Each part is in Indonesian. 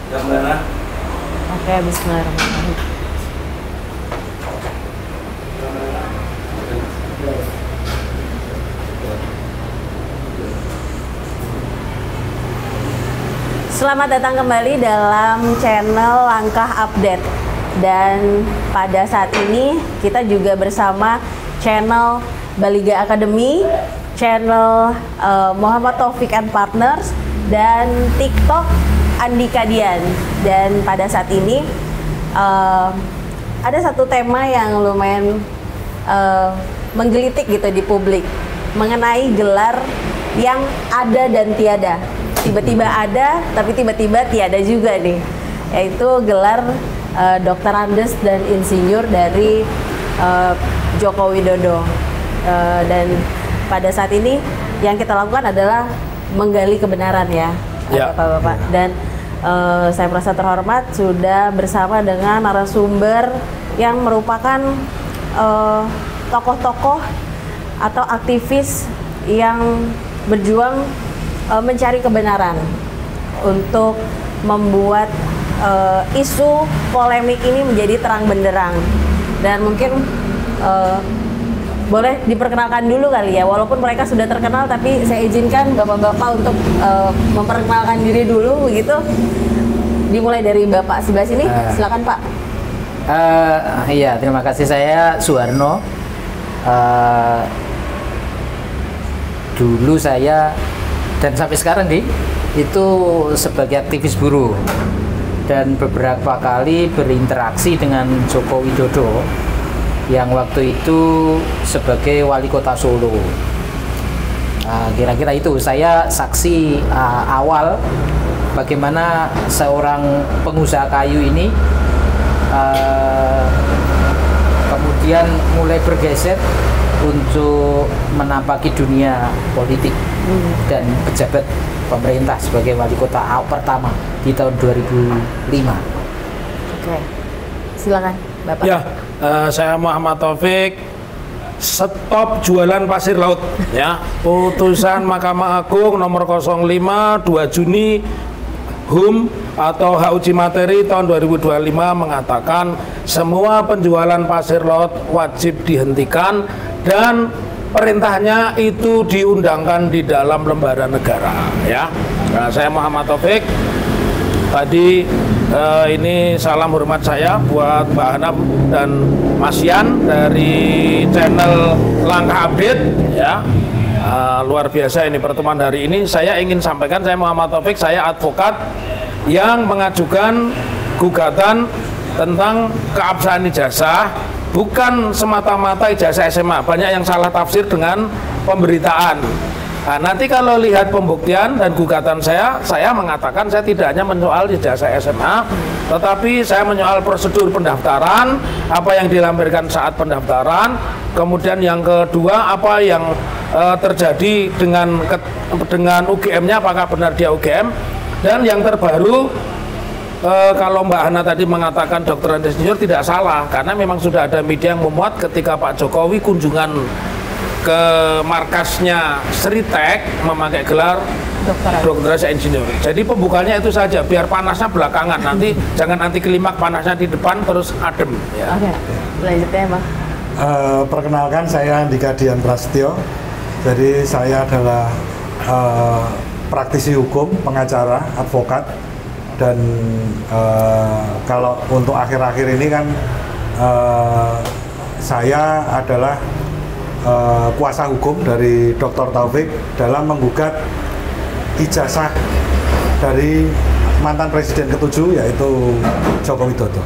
Oke, bismillahirrahmanirrahim. Selamat datang kembali dalam channel Langkah Update. Dan pada saat ini kita juga bersama channel Baliga Academy, channel Muhammad Taufik and Partners, dan TikTok Andika Dian. Dan pada saat ini ada satu tema yang lumayan menggelitik gitu di publik mengenai gelar yang ada dan tiada. Tiba-tiba ada, tapi tiba-tiba tiada juga nih, yaitu gelar Dokter Andes dan Insinyur dari Joko Widodo. Dan pada saat ini yang kita lakukan adalah menggali kebenaran ya, Bapak-bapak. Dan saya merasa terhormat sudah bersama dengan narasumber yang merupakan tokoh-tokoh atau aktivis yang berjuang mencari kebenaran untuk membuat isu polemik ini menjadi terang benderang. Dan mungkin boleh diperkenalkan dulu kali ya, walaupun mereka sudah terkenal, tapi saya izinkan bapak-bapak untuk memperkenalkan diri dulu begitu. Dimulai dari bapak sebelah sini, silakan Pak. Iya, terima kasih. Saya Suwarno. Dulu saya dan sampai sekarang itu sebagai aktivis buruh dan beberapa kali berinteraksi dengan Joko Widodo yang waktu itu sebagai wali kota Solo. Kira-kira itu saya saksi awal bagaimana seorang pengusaha kayu ini kemudian mulai bergeser untuk menampaki dunia politik dan pejabat pemerintah sebagai wali kota pertama di tahun 2005. Oke, silakan Bapak. Ya, saya Muhammad Taufik. Stop jualan pasir laut ya. Putusan Mahkamah Agung nomor 05 2 Juni HUM atau hak uji materi tahun 2025 mengatakan semua penjualan pasir laut wajib dihentikan dan perintahnya itu diundangkan di dalam lembaga negara ya. Nah, saya Muhammad Taufik. Tadi ini salam hormat saya buat Mbak Hanam dan Mas Yan dari channel Langkah Update ya. Luar biasa ini pertemuan hari ini. Saya ingin sampaikan, saya Muhammad Taufik, saya advokat yang mengajukan gugatan tentang keabsahan ijazah, bukan semata-mata ijazah SMA. Banyak yang salah tafsir dengan pemberitaan. Nah, nanti kalau lihat pembuktian dan gugatan saya mengatakan saya tidak hanya menyoal ijazah SMA, tetapi saya menyoal prosedur pendaftaran, apa yang dilampirkan saat pendaftaran, kemudian yang kedua apa yang terjadi dengan UGM-nya, apakah benar dia UGM, dan yang terbaru kalau Mbak Hana tadi mengatakan Dokter Andes Insinyur tidak salah, karena memang sudah ada media yang memuat ketika Pak Jokowi kunjungan ke markasnya Sritek memakai gelar Dokter Andes Insinyur. Jadi pembukanya itu saja, biar panasnya belakangan, nanti jangan anti klimak, panasnya di depan terus adem ya. Oke, selanjutnya Bang. Perkenalkan, saya Andika Dian Prasetyo. Jadi saya adalah praktisi hukum, pengacara, advokat. Dan kalau untuk akhir-akhir ini kan saya adalah kuasa hukum dari Dr. Taufik dalam menggugat ijazah dari mantan presiden ke-7 yaitu Joko Widodo.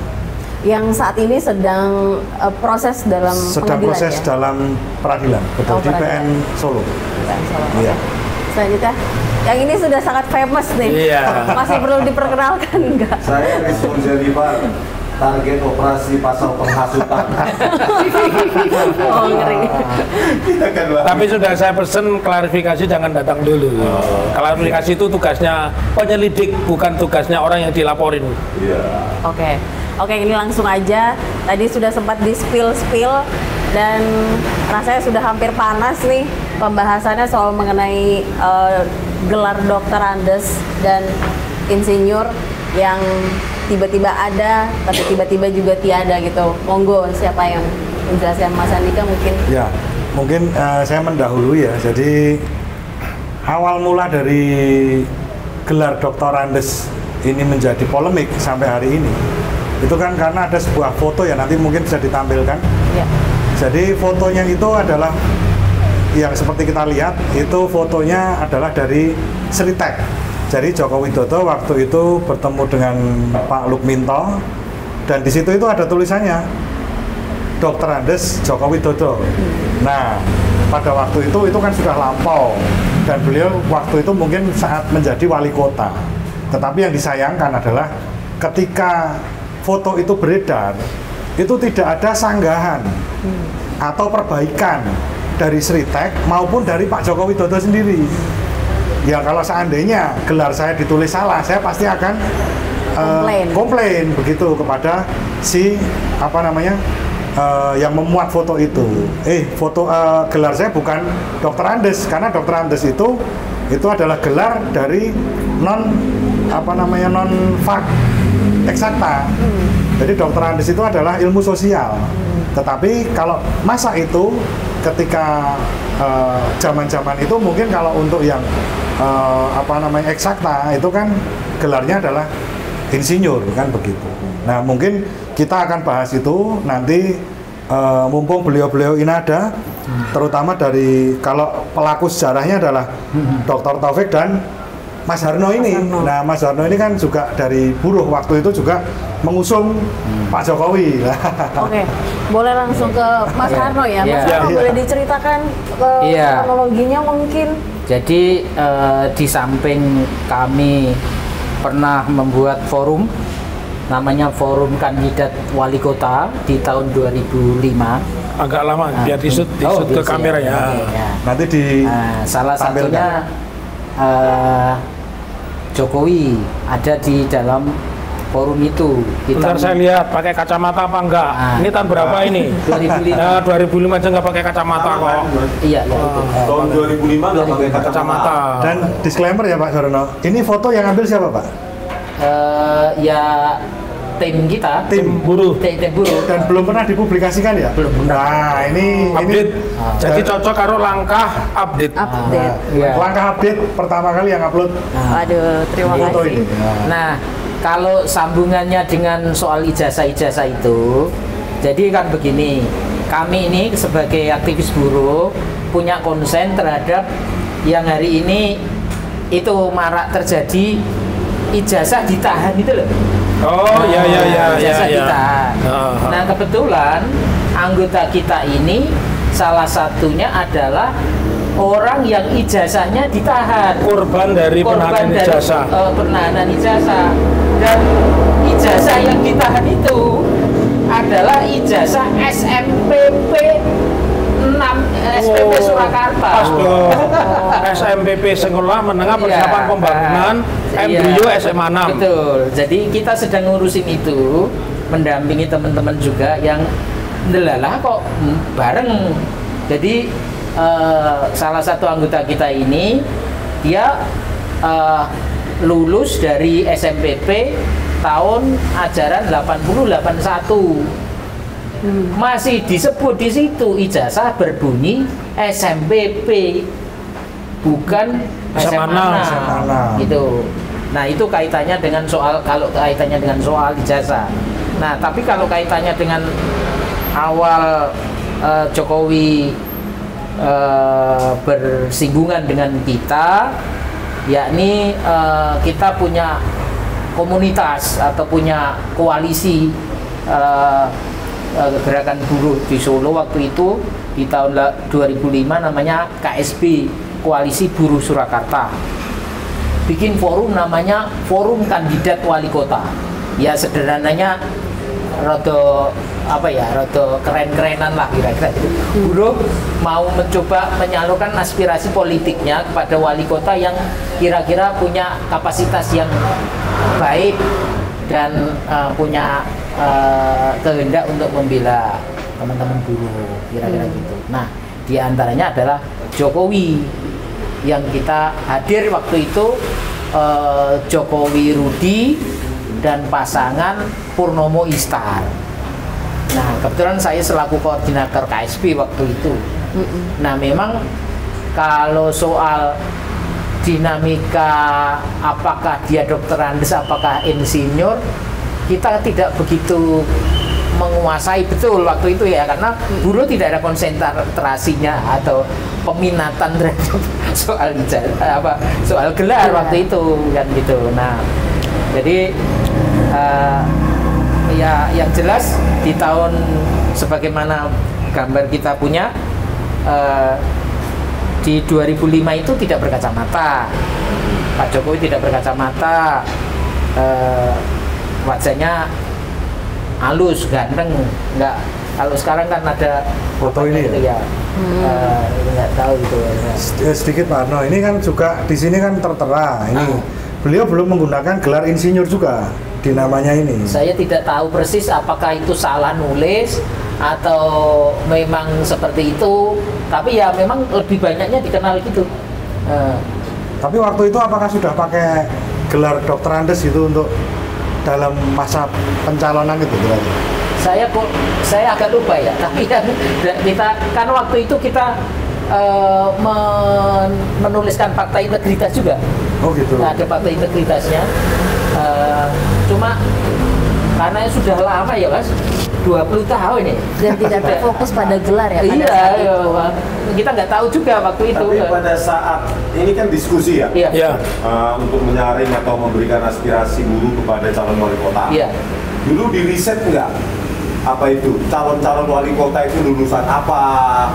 Yang saat ini sedang proses dalam proses ya? Dalam peradilan, betul, di PN Solo. PN Solo. Iya. Selanjutnya, yang ini sudah sangat famous nih. Iya. Masih perlu diperkenalkan enggak? Saya Rizwan Jalibar, target operasi pasal penghasutan. Oh, ngeri. Tapi sudah saya pesen klarifikasi, jangan datang dulu. Klarifikasi itu tugasnya penyelidik, bukan tugasnya orang yang dilaporin. Iya. Oke, ini langsung aja. Tadi sudah sempat di spill dan rasanya sudah hampir panas nih pembahasannya soal mengenai gelar Dokter Andes dan Insinyur. yang tiba-tiba ada tapi tiba-tiba juga tiada gitu. Monggo, siapa yang menjelaskan? Mas Andika mungkin? Ya, mungkin saya mendahului ya. Jadi awal mula dari gelar Dr. Andes ini menjadi polemik sampai hari ini, itu kan karena ada sebuah foto ya, nanti mungkin bisa ditampilkan. Ya. Jadi fotonya itu adalah yang seperti kita lihat, itu fotonya adalah dari Sritek. Jadi Joko Widodo waktu itu bertemu dengan Pak Lukminto, dan di situ itu ada tulisannya Dr. Andes Joko Widodo. Nah, pada waktu itu kan sudah lampau, dan beliau waktu itu mungkin saat menjadi wali kota. Tetapi yang disayangkan adalah ketika foto itu beredar, itu tidak ada sanggahan atau perbaikan dari Sritek maupun dari Pak Joko Widodo sendiri. Ya kalau seandainya gelar saya ditulis salah, saya pasti akan komplain begitu kepada si yang memuat foto itu. Foto gelar saya bukan Dr. Andes, karena Dr. Andes itu adalah gelar dari non fak eksakta. Jadi Dr. Andes itu adalah ilmu sosial. Tetapi kalau masa itu ketika zaman-zaman itu mungkin kalau untuk yang eksakta itu kan gelarnya adalah insinyur kan begitu. Nah, mungkin kita akan bahas itu nanti mumpung beliau-beliau ini ada, terutama dari kalau pelaku sejarahnya adalah Dr. Taufik dan Mas Harno ini. Nah, Mas Harno ini kan juga dari buruh, waktu itu juga mengusung Pak Jokowi. Oke, boleh langsung ke Mas Harno ya. Mas Harno boleh diceritakan kronologinya mungkin? Jadi di samping kami pernah membuat forum, namanya Forum Kandidat Wali Kota di tahun 2005. Agak lama, biar disut ke kamera ya. Nanti di salah satunya Jokowi ada di dalam forum itu. Bentar saya lihat pakai kacamata apa enggak. Ini tahun berapa ini? 2005. Nah, 2005 aja nggak pakai kacamata kok. Iya, ya itu. Tahun 2005 nggak pakai kacamata. Dan disclaimer ya Pak Sarono, ini foto yang ambil siapa Pak? Ya tim kita, Tim buruh. tim buruh. Dan belum pernah dipublikasikan ya? Belum pernah. Nah, ini Update. Jadi cocok karo langkah update. Iya. langkah update pertama kali yang upload Waduh, terima foto kasih. ini. Nah, kalau sambungannya dengan soal ijazah-ijazah itu, jadi kan begini, kami ini sebagai aktivis buruh punya konsen terhadap yang hari ini itu marak terjadi ijazah ditahan itu loh. Oh, ya. Ijazah ditahan. Nah, kebetulan anggota kita ini salah satunya adalah orang yang ijazahnya ditahan. Korban dari penahanan ijazah. Penahanan ijazah. Dan ijazah yang ditahan itu adalah ijazah SMPP 6 SPP Surakarta. Pas dong. SMPP Sekolah Menengah Persiapan Pembangunan Embrio SMA 6. Betul. Jadi kita sedang ngurusin itu, mendampingi teman-teman juga yang ndelalah kok bareng. Jadi salah satu anggota kita ini dia lulus dari SMPP tahun ajaran 80-81. Masih disebut di situ ijazah berbunyi SMPP, bukan SMA 6 gitu. Nah, itu kaitannya dengan soal, kalau kaitannya dengan soal ijazah. Nah, tapi kalau kaitannya dengan awal Jokowi bersinggungan dengan kita, yakni kita punya komunitas atau punya koalisi gerakan buruh di Solo waktu itu di tahun 2005, namanya KSB, Koalisi Buruh Surakarta. Bikin forum namanya Forum Kandidat Wali Kota. Ya sederhananya rada keren-kerenan lah kira-kira. Buruh mau mencoba menyalurkan aspirasi politiknya kepada wali kota yang kira-kira punya kapasitas yang baik dan punya kehendak untuk membela teman-teman buruh, kira-kira gitu. Nah, diantaranya adalah Jokowi yang kita hadir waktu itu, Jokowi Rudi, dan pasangan Purnomo Istar. Nah, kebetulan saya selaku koordinator KSP waktu itu. Nah, memang kalau soal dinamika apakah dia dokter Andes, apakah insinyur, kita tidak begitu menguasai betul waktu itu ya, karena buruh tidak ada konsentrasinya atau peminatan terhadap soal gelar waktu itu kan gitu. Nah, jadi ya yang jelas di tahun sebagaimana gambar kita punya di 2005 itu tidak berkacamata, Pak Jokowi tidak berkacamata, wajahnya halus, ganteng, nggak. Kalau sekarang kan ada foto ini gitu ya, nggak tahu gitu. Sedikit Pak Arno, ini kan juga di sini kan tertera ini. Beliau belum menggunakan gelar insinyur juga di namanya ini. Saya tidak tahu persis apakah itu salah nulis atau memang seperti itu, tapi ya memang lebih banyaknya dikenal gitu. Tapi waktu itu apakah sudah pakai gelar dokter Andes itu untuk dalam masa pencalonan itu berarti? Saya agak lupa ya, tapi yang kita kan waktu itu kita menuliskan fakta integritas juga. Oh gitu. Ada fakta integritasnya. Cuma karena sudah lama ya Mas, 20 tahun ya. Dan tidak terfokus pada gelar ya pada saat itu. Iya, kita nggak tahu juga waktu itu. Tapi pada saat ini kan diskusi ya, Iya. untuk menyaring atau memberikan aspirasi buruh kepada calon wali kota. Iya. Dulu di riset nggak apa itu calon-calon wali kota itu lulusan apa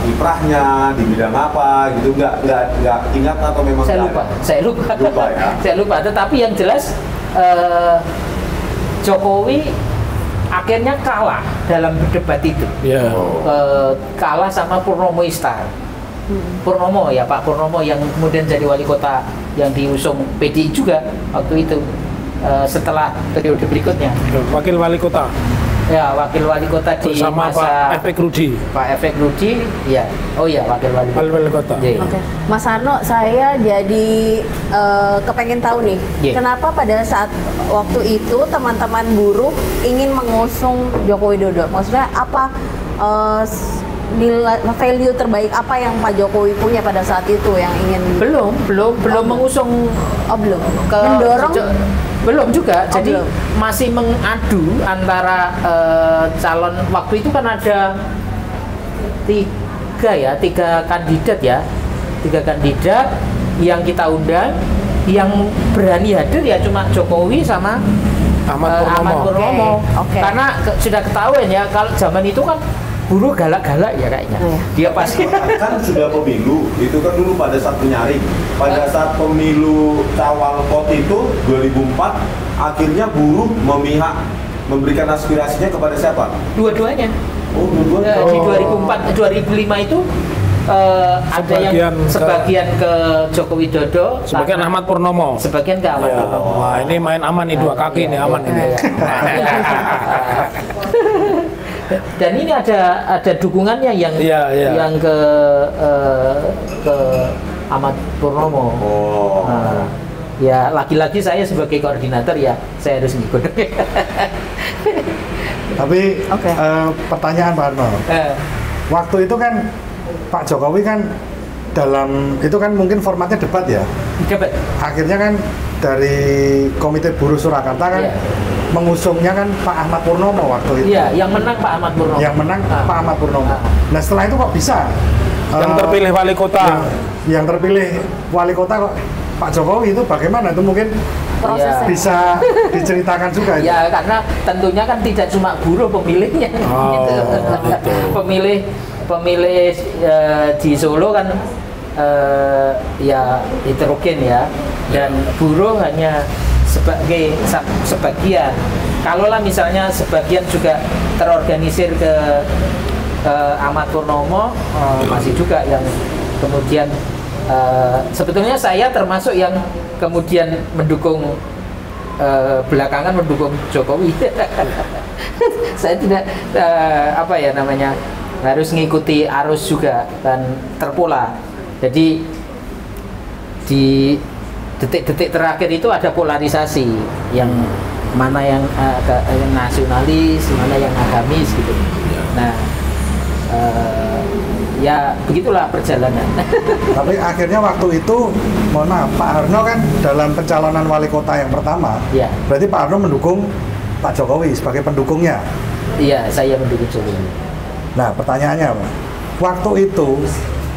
kiprahnya di bidang apa gitu, nggak ingat atau memang Saya nggak lupa. ada? Lupa ya. Saya lupa. Tetapi yang jelas Jokowi akhirnya kalah dalam debat itu. Ya. Kalah sama Purnomo Istar. Purnomo ya, Pak Purnomo yang kemudian jadi wali kota yang diusung PDI juga waktu itu, setelah periode berikutnya. Wakil wali kota Ya, wakil wali kota di bersama masa Pak Efek Rudi. Pak Efek Rudi, ya. Oh iya, wakil wali kota. Wali kota. Iya. Oke, Mas Arno, saya jadi kepengen tahu nih, Yeah. kenapa pada saat waktu itu teman-teman buruh ingin mengusung Joko Widodo? Maksudnya apa nilai value terbaik apa yang Pak Jokowi punya pada saat itu yang ingin Belum mengusung belum ke mendorong belum juga. Oh, Jadi belum. masih mengadu antara calon. Waktu itu kan ada tiga kandidat yang kita undang, yang berani hadir ya cuma Jokowi sama Ahmad Purnomo. Purnomo. Oke. Karena sudah ketahuan ya kalau zaman itu kan buruh galak-galak ya kayaknya. Iya. Dia pasti Kan sudah pemilu, itu kan dulu pada saat menyaring. Pada saat pemilu Cawalkot itu 2004, akhirnya buruh memihak memberikan aspirasinya kepada siapa? dua-duanya. Oh, dua-duanya. Di 2004 2005 itu ada yang sebagian ke Joko Widodo, Sebagian Ahmad Purnomo. sebagian ke Ahmad Ya. Purnomo. Wah, ini main aman nih, dua kaki nih aman ini. Dan ini ada dukungannya yang Iya, iya. yang ke Ahmad Purnomo. Oh. Nah, ya lagi-lagi saya sebagai koordinator ya saya harus ngikut. Tapi Oke. pertanyaan Pak Arno, waktu itu kan Pak Jokowi kan dalam itu kan mungkin formatnya debat ya. Debat. Akhirnya kan dari Komite Buruh Surakarta kan Iya. mengusungnya kan Pak Ahmad Purnomo waktu itu. Iya, yang menang Pak Ahmad Purnomo. Yang menang Ah. Pak Ahmad Purnomo. Ah. Nah setelah itu kok bisa Yang terpilih wali kota. yang terpilih wali kota kok Pak Jokowi itu bagaimana itu mungkin prosesnya? bisa diceritakan juga itu. Ya karena tentunya kan tidak cuma buruh pemilihnya. Oh, Gitu. gitu. Pemilih di Solo kan ya heterogen ya, dan buruh hanya sebagian. Kalaulah misalnya sebagian juga terorganisir ke Ahmad Purnomo, masih juga yang kemudian sebetulnya saya termasuk yang kemudian mendukung belakangan mendukung Jokowi. Saya tidak apa ya namanya, harus mengikuti arus juga dan terpola. Jadi detik-detik terakhir itu ada polarisasi yang mana yang nasionalis, mana yang agamis gitu. Nah, ya begitulah perjalanan. Tapi akhirnya waktu itu, mohon maaf, Pak Harno kan dalam pencalonan wali kota yang pertama, Ya. berarti Pak Harno mendukung Pak Jokowi sebagai pendukungnya. Iya, saya mendukung Jokowi. Nah, pertanyaannya Pak, waktu itu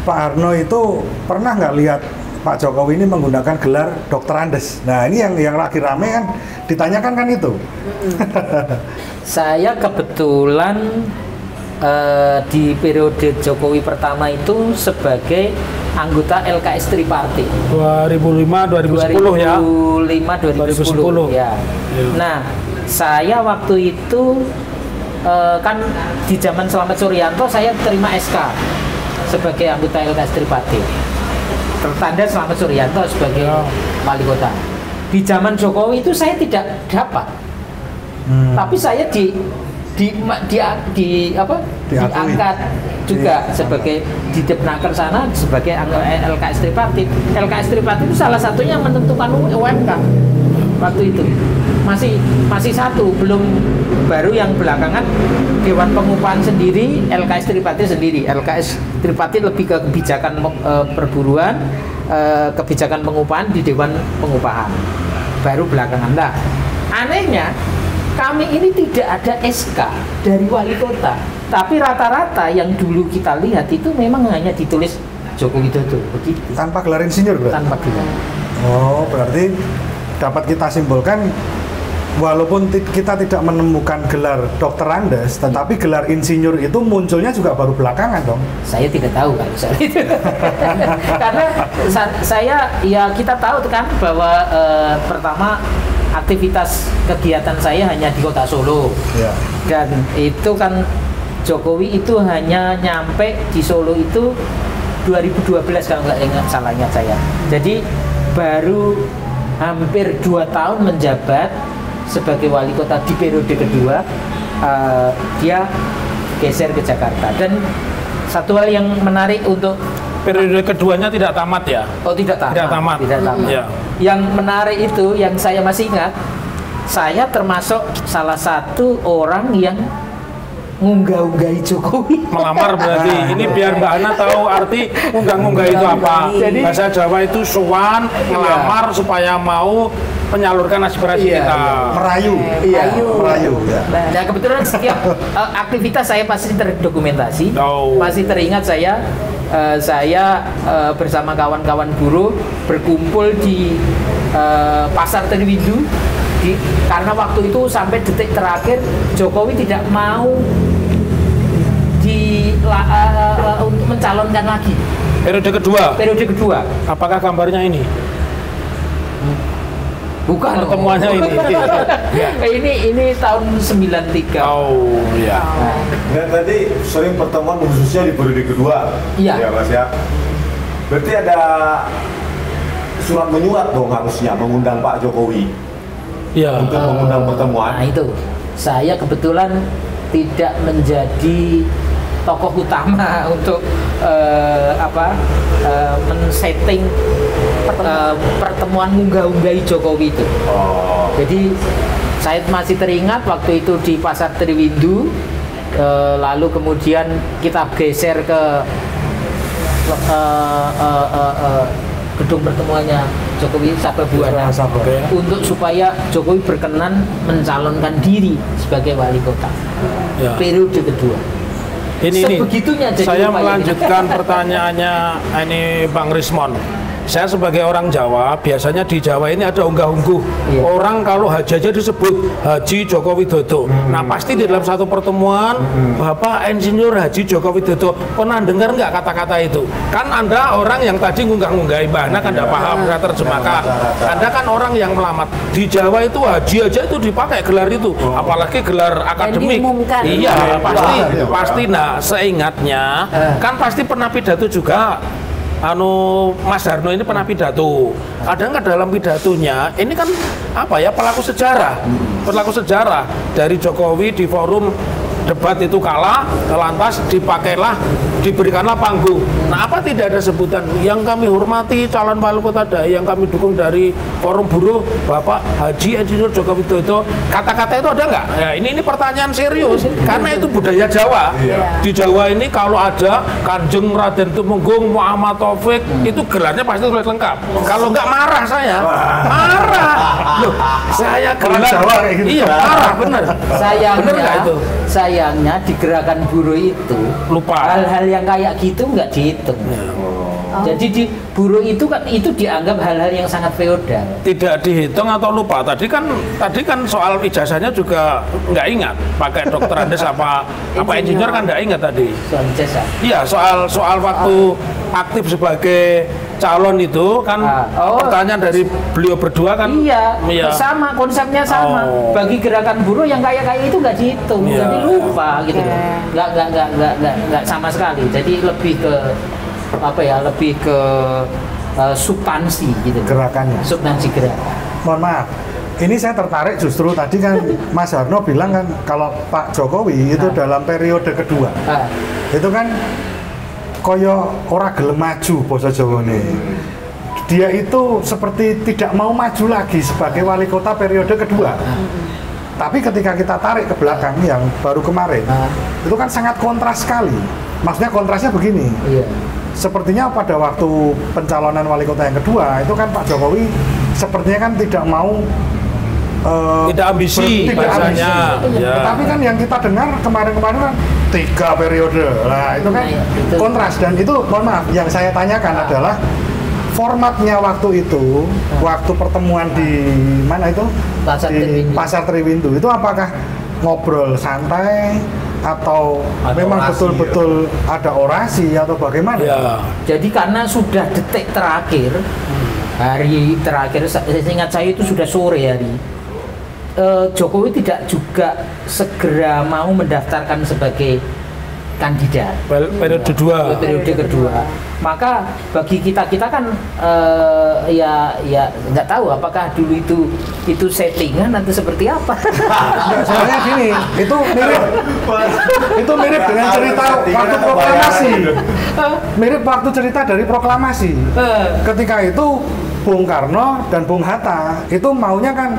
Pak Harno itu pernah nggak lihat Pak Jokowi ini menggunakan gelar Dokter Andes? Nah, ini yang lagi rame kan ditanyakan kan itu. Saya kebetulan di periode Jokowi pertama itu sebagai anggota LKS Tripartit 2005 2010 ya. 2005 2010 ya. Iya. Nah, saya waktu itu kan di zaman Slamet Suryanto saya terima SK sebagai anggota LKS Tripartit. Tertanda Slamet Suryanto sebagai wali kota. Di zaman Jokowi itu saya tidak dapat. Tapi saya diangkat juga sebagai didepnaker sana sebagai anggota LKS Tripartit. LKS Tripartit itu salah satunya yang menentukan UMK waktu itu. Masih satu, belum baru yang belakangan Dewan Pengupahan sendiri, LKS Tripartit sendiri. LKS Tripartit lebih ke kebijakan perburuan, kebijakan pengupahan di Dewan Pengupahan. Baru belakangan. Nah, anehnya kami ini tidak ada SK dari wali kota, tapi rata-rata yang dulu kita lihat itu memang hanya ditulis Joko Widodo begitu. Tanpa gelar insinyur berarti? Tanpa gelar. Oh, berarti dapat kita simpulkan walaupun kita tidak menemukan gelar Dokter Andes, tetapi gelar insinyur itu munculnya juga baru belakangan dong. Saya tidak tahu kalau soal itu. Karena saya ya kita tahu kan bahwa pertama aktivitas kegiatan saya hanya di kota Solo. Ya. Dan itu kan Jokowi itu hanya nyampe di Solo itu 2012 kalau nggak salah ingat saya. Jadi baru hampir 2 tahun menjabat sebagai wali kota di periode kedua, dia geser ke Jakarta. Dan satu hal yang menarik untuk Periode keduanya tidak tamat ya? oh tidak tamat, Tidak tamat. tidak tamat. Ya. Yang menarik itu yang saya masih ingat, saya termasuk salah satu orang yang ngunggah-unggahi Jokowi. Melamar berarti. Ini biar Mbak Ana tahu arti unggah-unggah itu apa. Jadi Bahasa Jawa itu sowan, ngelamar supaya mau menyalurkan aspirasi Iya, kita. Merayu. Merayu. Ya. Nah kebetulan setiap aktivitas saya pasti terdokumentasi. Oh. Masih teringat saya bersama kawan-kawan buruh berkumpul di Pasar Triwindu karena waktu itu sampai detik terakhir Jokowi tidak mau untuk mencalonkan lagi. Periode kedua. Periode kedua. Apakah gambarnya ini? Bukan. Pertemuannya ini. ini tahun 93. Oh ya. Dan tadi sering pertemuan khususnya di periode kedua. Iya. Ya Mas ya. Berarti ada surat menyurat dong harusnya mengundang Pak Jokowi Iya. untuk mengundang pertemuan. Nah itu, saya kebetulan tidak menjadi tokoh utama untuk men-setting pertemuan unggah-unggahi Jokowi itu. Oh. Jadi saya masih teringat waktu itu di Pasar Triwindu, lalu kemudian kita geser ke gedung pertemuannya Jokowi Sababwana untuk supaya Jokowi berkenan mencalonkan diri sebagai wali kota Ya. periode kedua. Ini Sebegitunya jadi saya upaya melanjutkan pertanyaannya ini Bang Rismon. Saya sebagai orang Jawa, biasanya di Jawa ini ada unggah-ungguh. Iya. Orang kalau haji aja disebut Haji Joko Widodo. Nah pasti di dalam satu pertemuan, Bapak Insinyur Haji Joko Widodo, pernah dengar nggak kata-kata itu? Kan Anda orang yang tadi ngunggah-ngunggahi, Mbak Ana kan nggak paham, saya terjemahkan. Anda kan orang yang melamat. Di Jawa itu haji aja itu dipakai gelar itu, apalagi gelar akademik. diumumkan. Iya, pasti, Wah. pasti. Nah, seingatnya kan pasti pernah pidato juga. Mas Harno ini pernah pidato. Ada nggak dalam pidatonya? Ini kan apa ya pelaku sejarah dari Jokowi di forum debat itu kalah, lantas diberikanlah panggung. Nah, apa tidak ada sebutan yang kami hormati calon wali kota Dai yang kami dukung dari Forum Buruh Bapak Haji Insinyur Joko Widodo, kata-kata itu ada nggak? Ya, ini pertanyaan serius karena itu budaya Jawa. Di Jawa ini kalau ada Kanjeng Raden Tumenggung Muhammad Taufik itu gelarnya pasti sudah lengkap. Kalau nggak marah saya, marah. Loh, saya gelar Jawa kayak gitu. Iya, marah bener. Bener nggak itu? Sayangnya di gerakan buruh itu Lupa. hal-hal yang kayak gitu nggak dihitung. Jadi di buruh itu kan itu dianggap hal-hal yang sangat feodal. Tidak dihitung atau lupa. Tadi kan soal ijazahnya juga nggak ingat. Pakai dokter Andes apa insinyur kan nggak ingat tadi. Soal ijazah. Iya, soal waktu aktif sebagai calon itu kan pertanyaan dari beliau berdua kan. Iya, sama konsepnya sama. Bagi gerakan buruh yang kayak itu nggak dihitung, Iya. jadi lupa gitu. Nggak sama sekali. Jadi lebih ke lebih ke substansi gitu. Gerakannya. Substansi gerakan. Mohon maaf, ini saya tertarik justru tadi kan Mas Harno bilang kan kalau Pak Jokowi itu dalam periode kedua itu kan koyo ora gelem maju basa Jawane. Dia itu seperti tidak mau maju lagi sebagai wali kota periode kedua. Tapi ketika kita tarik ke belakang yang baru kemarin, itu kan sangat kontras sekali. Maksudnya kontrasnya begini. Iya. Sepertinya pada waktu pencalonan wali kota yang kedua itu kan Pak Jokowi sepertinya kan tidak mau Tidak ambisi tidak bahasanya. ambisi. Ya. Tapi kan yang kita dengar kemarin-kemarin kan 3 periode. Nah, itu kan Itu. kontras dan itu mohon maaf yang saya tanyakan adalah formatnya waktu itu, waktu pertemuan di mana itu? Pasar Di Triwindu. Pasar Triwindu. Itu apakah ngobrol santai atau Ada memang orasi, betul-betul ada orasi atau bagaimana? Ya. Jadi karena sudah detik terakhir, hari terakhir, ingat saya itu sudah sore hari. Jokowi tidak juga segera mau mendaftarkan sebagai kandidat Periode 2. periode kedua. Maka bagi kita kan ya nggak tahu apakah dulu itu settingan atau seperti apa. Soalnya gini, itu mirip dengan cerita waktu proklamasi. Mirip waktu cerita dari proklamasi. Ketika itu Bung Karno dan Bung Hatta itu maunya kan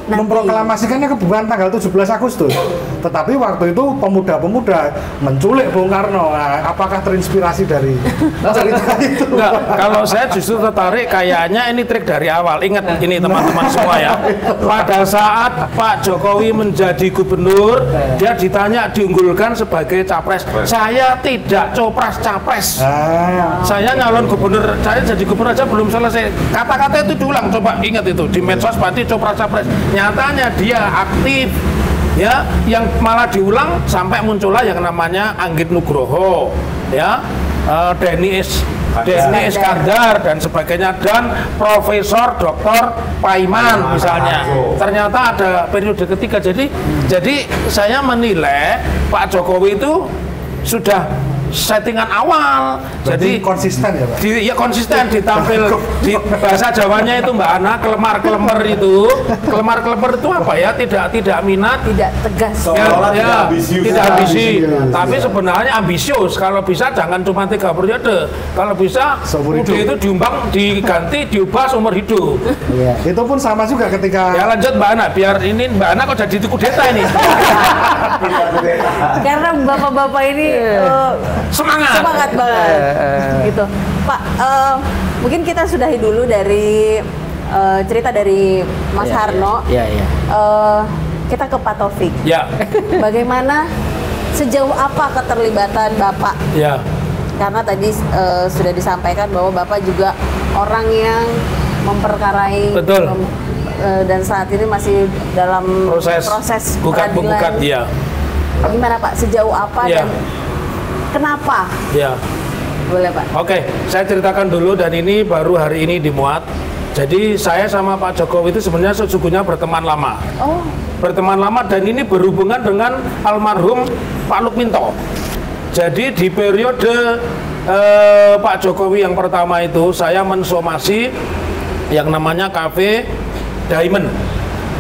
memproklamasikannya ke bukan tanggal 17 Agustus. Tetapi waktu itu pemuda-pemuda menculik Bung Karno. Nah, apakah terinspirasi dari cerita itu? Enggak, kalau saya justru tertarik kayaknya ini trik dari awal. Ingat ini teman-teman semua ya. Pada saat Pak Jokowi menjadi gubernur, dia ditanya diunggulkan sebagai capres. Saya tidak copras-capres. Saya nyalon gubernur, saya jadi gubernur aja belum selesai. Kata-kata itu diulang, coba ingat itu di medsos pasti copras-capres. Nyatanya dia aktif. Ya, yang malah diulang sampai muncullah yang namanya Anggit Nugroho, ya, Denny Iskandar dan sebagainya, dan Profesor Dr. Paiman misalnya. Ternyata ada periode ketiga. Jadi saya menilai Pak Jokowi itu sudah settingan awal. Jadi konsisten ya, Pak? Ya konsisten ditampil di bahasa Jawanya itu Mbak Ana, kelemar-kelemar itu. Kelemar-kelemar itu apa ya? Tidak minat, Tidak tegas. Seolah-olah tidak ambisius. tidak ambisi. Ambisius. Tapi sebenarnya ambisius. Kalau bisa jangan cuma 3 periode. Kalau bisa Seumur udah hidup. itu diganti, diubah seumur hidup. Itu pun sama juga ketika Ya lanjut Mbak Ana, biar ini Mbak Ana kok jadi kudeta ini. Karena bapak-bapak ini Semangat. semangat banget gitu Pak. Mungkin kita sudahi dulu dari cerita dari Mas Harno. Iya. Kita ke Pak Taufik. Ya, Bagaimana, sejauh apa keterlibatan Bapak? ya. Karena tadi sudah disampaikan bahwa Bapak juga orang yang memperkarai. Betul. Dan saat ini masih dalam proses gugat-gugat peradilan. ya. Gimana Pak? Sejauh apa Ya. dan kenapa? Ya. Boleh Pak. Oke, saya ceritakan dulu dan ini baru hari ini dimuat. Jadi saya sama Pak Jokowi itu sebenarnya sesungguhnya berteman lama. Oh, Berteman lama dan ini berhubungan dengan almarhum Pak Lukminto. Jadi di periode Pak Jokowi yang pertama itu saya mensomasi yang namanya Cafe Diamond.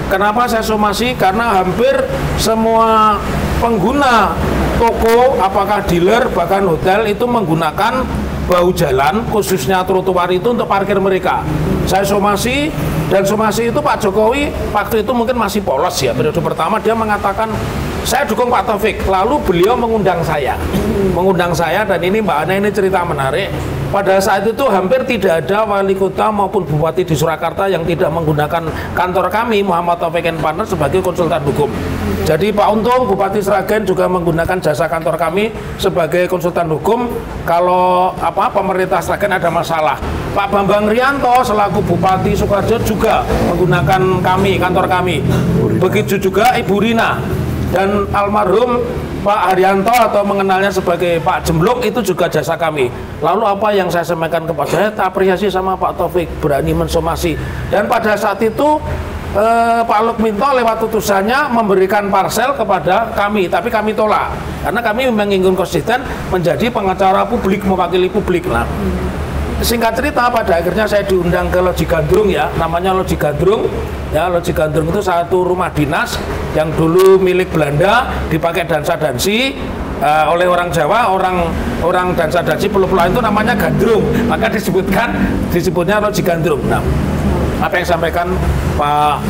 Kenapa saya somasi? Karena hampir semua pengguna toko, apakah dealer, bahkan hotel itu menggunakan bahu jalan, khususnya trotoar itu untuk parkir mereka. Saya somasi, dan somasi itu Pak Jokowi waktu itu mungkin masih polos ya, periode pertama dia mengatakan saya dukung Pak Taufik, lalu beliau mengundang saya, dan ini Mbak Ana, ini cerita menarik. Pada saat itu hampir tidak ada wali kota maupun bupati di Surakarta yang tidak menggunakan kantor kami Muhammad Taufik and Partners sebagai konsultan hukum. Jadi Pak Untung, Bupati Sragen juga menggunakan jasa kantor kami sebagai konsultan hukum kalau pemerintah Sragen ada masalah. Pak Bambang Rianto selaku Bupati Sukoharjo juga menggunakan kantor kami. Begitu juga Ibu Rina, dan almarhum Pak Haryanto atau mengenalnya sebagai Pak Jemblok itu juga jasa kami. Lalu apa yang saya sampaikan kepada saya, apresiasi sama Pak Taufik berani mensomasi. Dan pada saat itu Pak Lukminto lewat utusannya memberikan parsel kepada kami, tapi kami tolak karena kami memang ingin konsisten menjadi pengacara publik, mewakili publik. Nah, singkat cerita pada akhirnya saya diundang ke Loji Gandrung ya, namanya Loji Gandrung ya. Loji Gandrung itu satu rumah dinas yang dulu milik Belanda, dipakai dansa-dansi oleh orang Jawa, orang dansa-dansi pulau-pulau itu namanya Gandrung, maka disebutnya Loji Gandrung. Nah, apa yang sampaikan Pak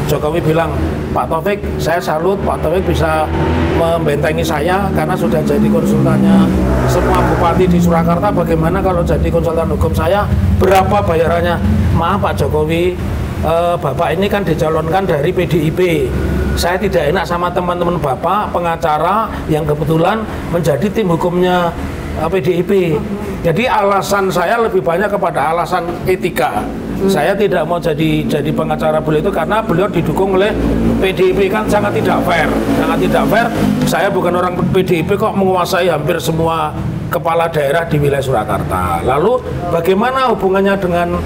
Jokowi bilang, Pak Taufik, saya salut Pak Taufik bisa membentengi saya karena sudah jadi konsultannya semua bupati di Surakarta. Bagaimana kalau jadi konsultan hukum saya, berapa bayarannya? Maaf Pak Jokowi, Bapak ini kan dicalonkan dari PDIP. Saya tidak enak sama teman-teman Bapak pengacara yang kebetulan menjadi tim hukumnya PDIP. Jadi alasan saya lebih banyak kepada alasan etika. Saya tidak mau jadi pengacara beliau itu karena beliau didukung oleh PDIP, kan sangat tidak fair, Saya bukan orang PDIP kok menguasai hampir semua kepala daerah di wilayah Surakarta. Lalu bagaimana hubungannya dengan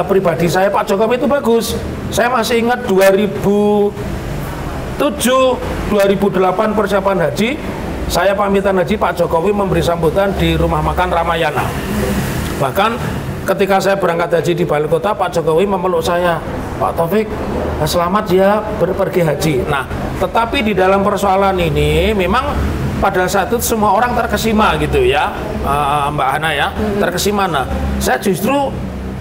pribadi saya? Pak Jokowi itu bagus. Saya masih ingat 2007-2008 persiapan haji, saya pamitan haji, Pak Jokowi memberi sambutan di rumah makan Ramayana. Bahkan ketika saya berangkat haji di Balai Kota, Pak Jokowi memeluk saya, Pak Taufik, selamat ya pergi haji. Nah, tetapi di dalam persoalan ini memang pada saat itu semua orang terkesima gitu ya, Mbak Hana ya, terkesima. Nah, saya justru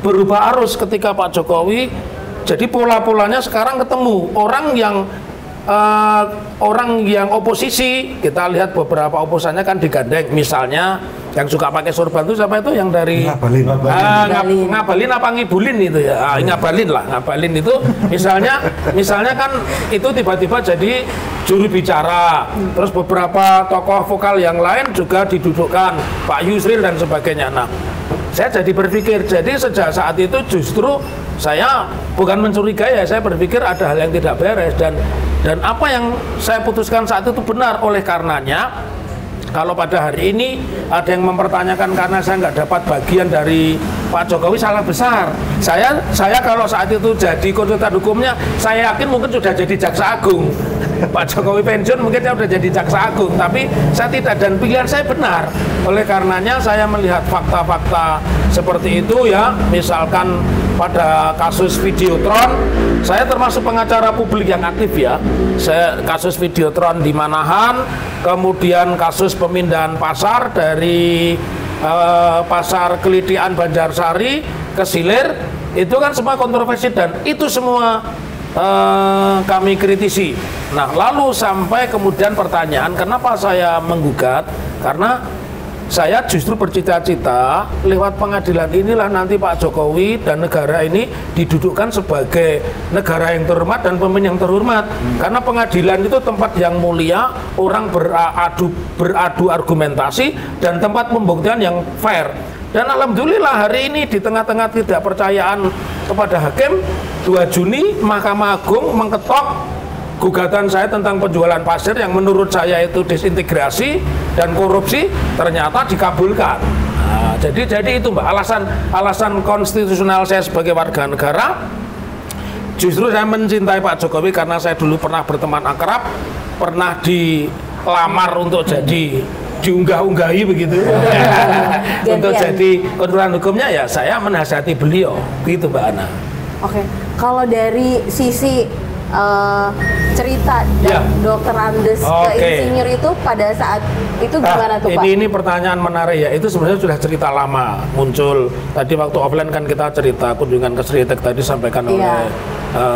berubah arus ketika Pak Jokowi, jadi pola-polanya sekarang ketemu orang yang oposisi. Kita lihat beberapa oposannya kan digandeng, misalnya yang suka pakai sorban itu siapa itu, yang dari ngabalin apa ngibulin itu ya, ngabalin itu misalnya kan itu tiba-tiba jadi juru bicara. Terus beberapa tokoh vokal yang lain juga didudukkan, Pak Yusril dan sebagainya. Nah, saya jadi berpikir, jadi sejak saat itu justru saya bukan mencurigai ya, saya berpikir ada hal yang tidak beres, dan apa yang saya putuskan saat itu benar. Oleh karenanya, kalau pada hari ini ada yang mempertanyakan karena saya nggak dapat bagian dari Pak Jokowi, salah besar. Saya kalau saat itu jadi konsultan hukumnya, saya yakin mungkin sudah jadi jaksa agung. Pak Jokowi pensiun, mungkin saya sudah jadi jaksa agung, tapi saya tidak, dan pilihan saya benar. Oleh karenanya saya melihat fakta-fakta seperti itu ya, misalkan pada kasus Videotron, saya termasuk pengacara publik yang aktif ya. Kasus Videotron di Manahan, kemudian kasus pemindahan pasar dari pasar Kelitian Banjarsari ke Silir, itu kan semua kontroversi dan itu semua kami kritisi. Nah, lalu sampai kemudian pertanyaan, kenapa saya menggugat? Karena saya justru bercita-cita lewat pengadilan inilah nanti Pak Jokowi dan negara ini didudukkan sebagai negara yang terhormat dan pemimpin yang terhormat. Karena pengadilan itu tempat yang mulia, orang beradu argumentasi, dan tempat pembuktian yang fair. Dan alhamdulillah hari ini di tengah-tengah ketidakpercayaan kepada hakim, 2 Juni Mahkamah Agung mengketok gugatan saya tentang penjualan pasir yang menurut saya itu disintegrasi dan korupsi, ternyata dikabulkan. Nah, jadi itu Mbak, alasan konstitusional saya sebagai warga negara. Justru saya mencintai Pak Jokowi karena saya dulu pernah berteman akrab, pernah dilamar untuk jadi diunggah-unggahi begitu. Untuk jadi konsultan hukumnya ya saya menasihati beliau, gitu Mbak Ana. Oke, kalau dari sisi cerita Ya. Dokter Andes ke Oke. insinyur itu pada saat itu gimana tuh Pak? Ini pertanyaan menarik ya. Itu sebenarnya sudah cerita lama muncul. Tadi waktu offline kan kita cerita kunjungan ke Sritek tadi sampaikan Iya. oleh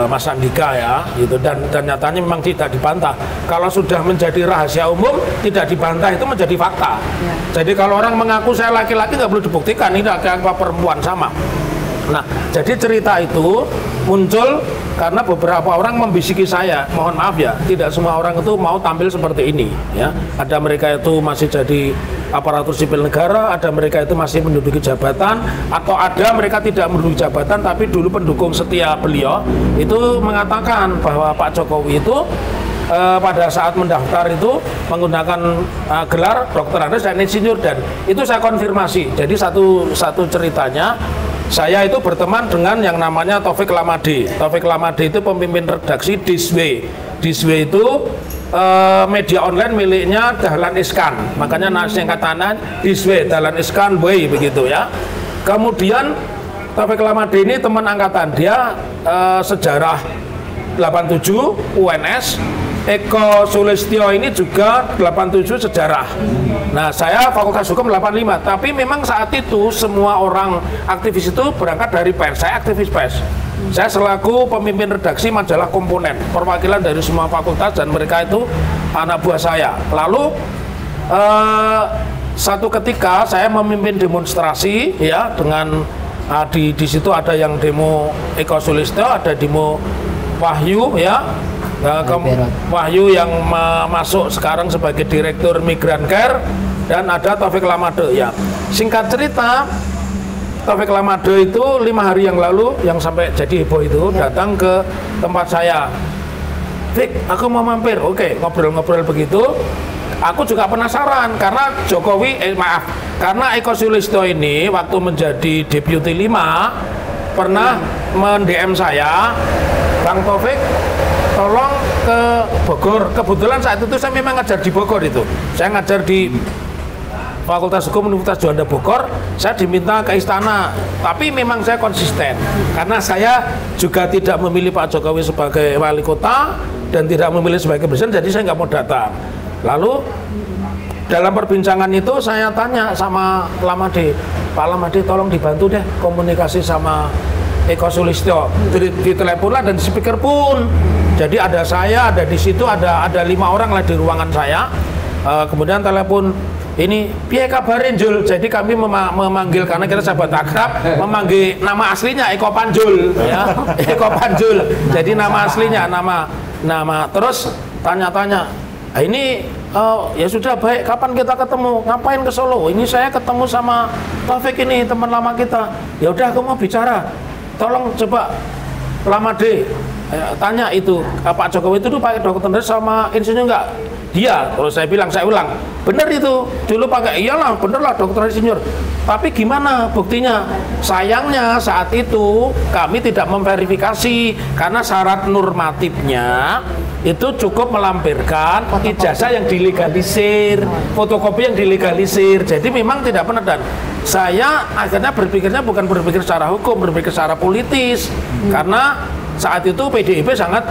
Mas Andika ya, gitu. Dan nyatanya memang tidak dibantah. Kalau sudah menjadi rahasia umum, tidak dibantah itu menjadi fakta. Iya. Jadi kalau orang mengaku saya laki-laki nggak perlu dibuktikan ini laki-laki apa perempuan sama. Nah, jadi cerita itu muncul karena beberapa orang membisiki saya, mohon maaf ya, tidak semua orang itu mau tampil seperti ini ya. Ada mereka itu masih jadi aparatur sipil negara, ada mereka itu masih menduduki jabatan, atau ada mereka tidak menduduki jabatan tapi dulu pendukung setia beliau itu mengatakan bahwa Pak Jokowi itu pada saat mendaftar itu menggunakan gelar Dokter Andes dan Insinyur, dan itu saya konfirmasi. Jadi satu ceritanya saya itu berteman dengan yang namanya Taufik Lamade. Taufik Lamade itu pemimpin redaksi Diswe. Diswe itu media online miliknya Dahlan Iskan. Makanya singkatannya Diswe, Dahlan Iskan Way begitu ya. Kemudian Taufik Lamade ini teman angkatan dia, sejarah 87 UNS. Eko Sulistyo ini juga 87 sejarah. Nah, saya Fakultas Hukum 85. Tapi memang saat itu semua orang aktivis itu berangkat dari pers. Saya aktivis pers. Saya selaku pemimpin redaksi majalah Komponen, perwakilan dari semua fakultas, dan mereka itu anak buah saya. Lalu satu ketika saya memimpin demonstrasi ya dengan di situ ada yang demo Eko Sulistyo, ada demo Wahyu ya. Wahyu yang masuk sekarang sebagai Direktur Migran Care, dan ada Taufik Lamade ya. Singkat cerita, Taufik Lamade itu 5 hari yang lalu yang sampai jadi heboh itu datang ke tempat saya. Fik, aku mau mampir. Oke, ngobrol-ngobrol begitu. Aku juga penasaran karena karena Eko Sulistyo ini waktu menjadi Deputi 5 pernah men-DM saya, Bang Taufik, tolong ke Bogor. Kebetulan saat itu saya memang ngajar di Bogor itu. Saya ngajar di Fakultas Hukum Universitas Juanda Bogor. Saya diminta ke istana, tapi memang saya konsisten karena saya juga tidak memilih Pak Jokowi sebagai wali kota dan tidak memilih sebagai presiden, jadi saya nggak mau datang. Lalu dalam perbincangan itu saya tanya sama Lamade, Pak Lamade tolong dibantu deh komunikasi sama Eko Sulistyo. Diteleponlah dan di speaker pun. Jadi ada saya, ada di situ, ada 5 orang lah di ruangan saya. Kemudian telepon, ini piye kabarin Jul. Jadi kami memanggil, karena kita sahabat akrab, memanggil nama aslinya Eko Panjul ya. Eko Panjul. Jadi nama aslinya, nama terus tanya-tanya. Ini ya sudah baik, kapan kita ketemu? Ngapain ke Solo? Ini saya ketemu sama Taufik ini, teman lama kita. Ya udah, aku mau bicara. Tolong coba Lamade tanya itu Pak Jokowi itu pakai Dokter Andes sama Insinyur enggak? Dia. Terus saya bilang, saya ulang, bener itu dulu pakai. Iyalah, bener lah Dokter Insinyur. Tapi gimana buktinya? Sayangnya saat itu kami tidak memverifikasi karena syarat normatifnya itu cukup melampirkan ijazah yang dilegalisir, fotokopi yang dilegalisir. Jadi memang tidak benar, dan saya akhirnya berpikirnya bukan berpikir secara hukum, berpikir secara politis. Karena saat itu PDIP sangat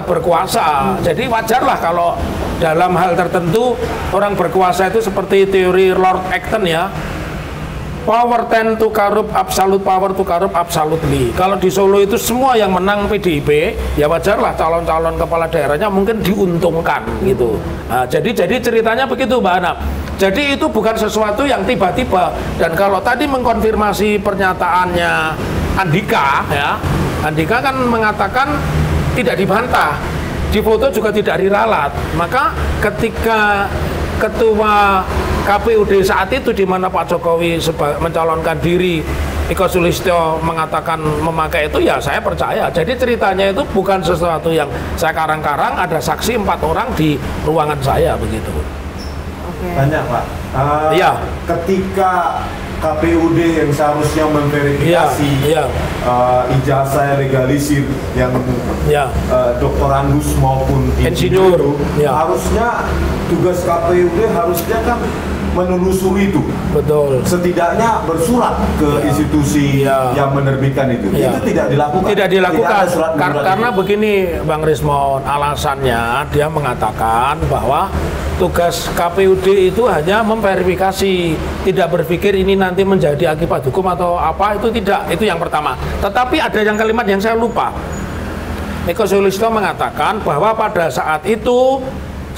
berkuasa. Jadi wajarlah kalau dalam hal tertentu orang berkuasa itu seperti teori Lord Acton ya. Power tend to corrupt, absolute power to corrupt absolutely. Kalau di Solo itu semua yang menang PDIP, ya wajarlah calon-calon kepala daerahnya mungkin diuntungkan gitu. Nah, jadi ceritanya begitu Mbak Ana. Jadi itu bukan sesuatu yang tiba-tiba. Dan kalau tadi mengkonfirmasi pernyataannya Andika ya, Andika kan mengatakan tidak dibantah, di foto juga tidak diralat. Maka ketika Ketua KPUD saat itu di mana Pak Jokowi mencalonkan diri, Eko Sulistyo mengatakan memakai itu, ya saya percaya. Jadi ceritanya itu bukan sesuatu yang saya karang-karang, ada saksi 4 orang di ruangan saya begitu. Banyak Pak. Iya. Ketika KPUD yang seharusnya memverifikasi ijazah legalisir yang doktorandus maupun insinyur, harusnya tugas KPUD harusnya kan menelusuri itu. Betul. Setidaknya bersurat ke institusi yang menerbitkan itu. Itu tidak dilakukan. Tidak dilakukan. Karena itu. begini, Bang Rismon, alasannya dia mengatakan bahwa tugas KPUD itu hanya memverifikasi, tidak berpikir ini nanti menjadi akibat hukum atau apa, itu tidak. Itu yang pertama. Tetapi ada yang kalimat yang saya lupa. Eko Sulisto mengatakan bahwa pada saat itu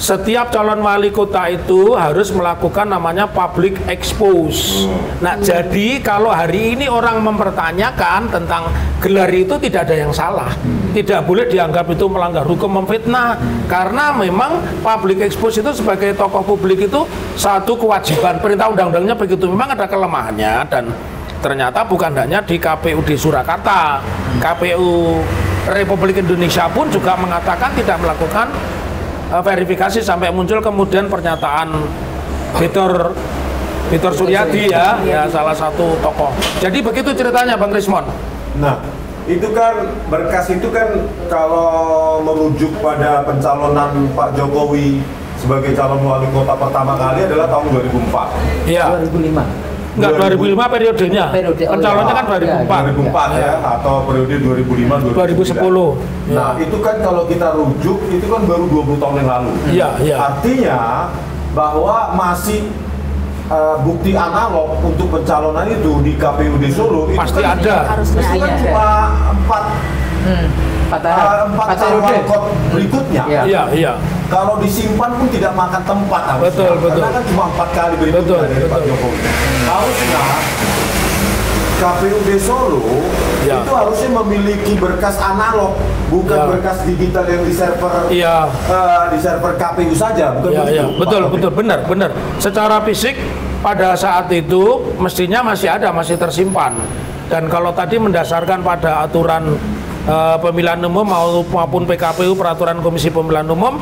setiap calon wali kota itu harus melakukan namanya public expose. Nah, jadi kalau hari ini orang mempertanyakan tentang gelar itu tidak ada yang salah. Tidak boleh dianggap itu melanggar hukum, memfitnah. Karena memang public expose itu sebagai tokoh publik itu satu kewajiban. Perintah undang-undangnya begitu. Memang ada kelemahannya dan ternyata bukan hanya di KPUD Surakarta. KPU Republik Indonesia pun juga mengatakan tidak melakukan verifikasi sampai muncul kemudian pernyataan Victor Suryadi ya salah satu tokoh. Jadi begitu ceritanya Bang Rismon. Nah, itu kan berkas itu kan kalau merujuk pada pencalonan Pak Jokowi sebagai calon wali kota pertama kali adalah tahun 2004. Iya. 2005. Enggak, 2005 periodenya. Pencalonnya kan 2004 ya, atau periode 2005 2010. Nah, itu kan kalau kita rujuk itu kan baru 20 tahun yang lalu. Iya. Artinya bahwa masih bukti analog untuk pencalonan itu di KPUD Solo pasti itu kan ada. Pasti kan cuma 4 calon berikutnya. Iya. Kalau disimpan pun tidak makan tempat harusnya. Betul. Karena kan cuma 4 kali berikutnya dari Pak Jokowi. Harusnya KPUD Solo itu harusnya memiliki berkas analog, bukan berkas digital yang di server di server KPU saja, bukan begitu? Betul, benar. Secara fisik pada saat itu mestinya masih tersimpan. Dan kalau tadi mendasarkan pada aturan pemilihan umum maupun PKPU peraturan Komisi Pemilihan Umum,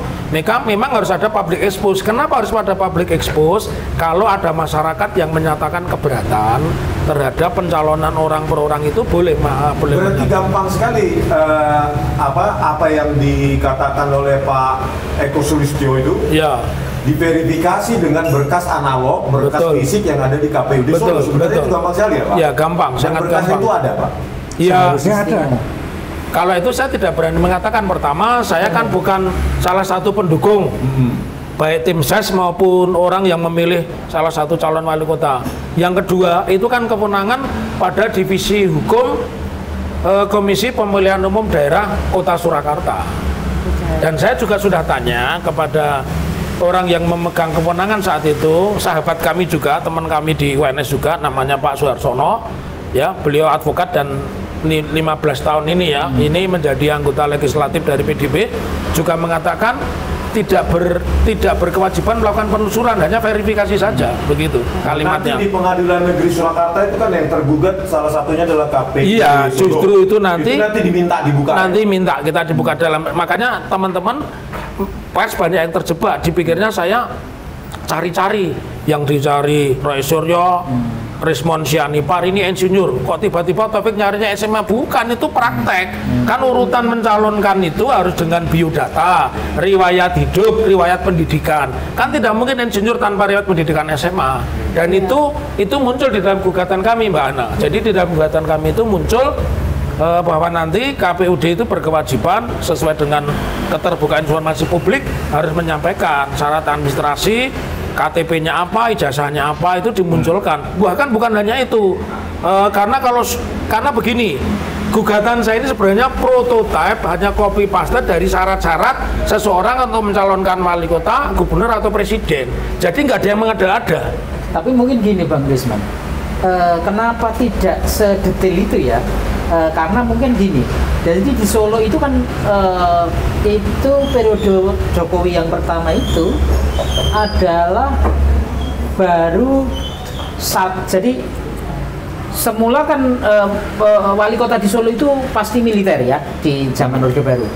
memang harus ada public expose. Kenapa harus ada public expose? Kalau ada masyarakat yang menyatakan keberatan terhadap pencalonan orang per orang itu boleh. Berarti gampang sekali apa yang dikatakan oleh Pak Eko Sulistyo itu. Ya. Diverifikasi dengan berkas analog, berkas fisik yang ada di KPUD Solo. Sebenarnya itu gampang sekali ya, Pak? Ya, gampang, sangat berkas gampang. Itu ada, Pak? Iya. Harusnya ada. Kalau itu saya tidak berani mengatakan. Pertama, saya kan bukan salah satu pendukung baik tim ses maupun orang yang memilih salah satu calon wali kota. Yang kedua, itu kan kewenangan pada divisi hukum Komisi Pemilihan Umum Daerah Kota Surakarta. Dan saya juga sudah tanya kepada orang yang memegang kewenangan saat itu, sahabat kami juga, teman kami di UNS juga, namanya Pak Suharsono, ya, beliau advokat dan 15 tahun ini ya, ini menjadi anggota legislatif dari PDB, juga mengatakan tidak berkewajiban melakukan penelusuran, hanya verifikasi saja, begitu kalimatnya. Nanti di Pengadilan Negeri Surakarta itu kan yang tergugat salah satunya adalah KPU. Iya, justru itu nanti diminta dibuka. Nanti minta kita dibuka dalam, makanya teman-teman pers banyak yang terjebak, dipikirnya saya cari-cari, yang dicari Roy Suryo, Rismon Sianipar ini insinyur, kok tiba-tiba Taufik nyarinya SMA? Bukan, itu praktek. Kan urutan mencalonkan itu harus dengan biodata, riwayat hidup, riwayat pendidikan. Kan tidak mungkin insinyur tanpa riwayat pendidikan SMA. Dan itu muncul di dalam gugatan kami, Mbak Ana. Jadi di dalam gugatan kami itu muncul bahwa nanti KPUD itu berkewajiban sesuai dengan keterbukaan informasi publik harus menyampaikan syarat administrasi, KTP-nya apa, ijazahnya apa, itu dimunculkan. Bahkan bukan hanya itu, karena begini, gugatan saya ini sebenarnya prototipe, hanya copy paste dari syarat-syarat seseorang untuk mencalonkan wali kota, gubernur atau presiden. Jadi nggak ada yang mengada-ada. Tapi mungkin gini Bang Risman, kenapa tidak sedetail itu ya? Karena mungkin gini, jadi di Solo itu kan itu periode Jokowi yang pertama itu adalah baru jadi semula kan wali kota di Solo itu pasti militer ya di zaman Orde Baru.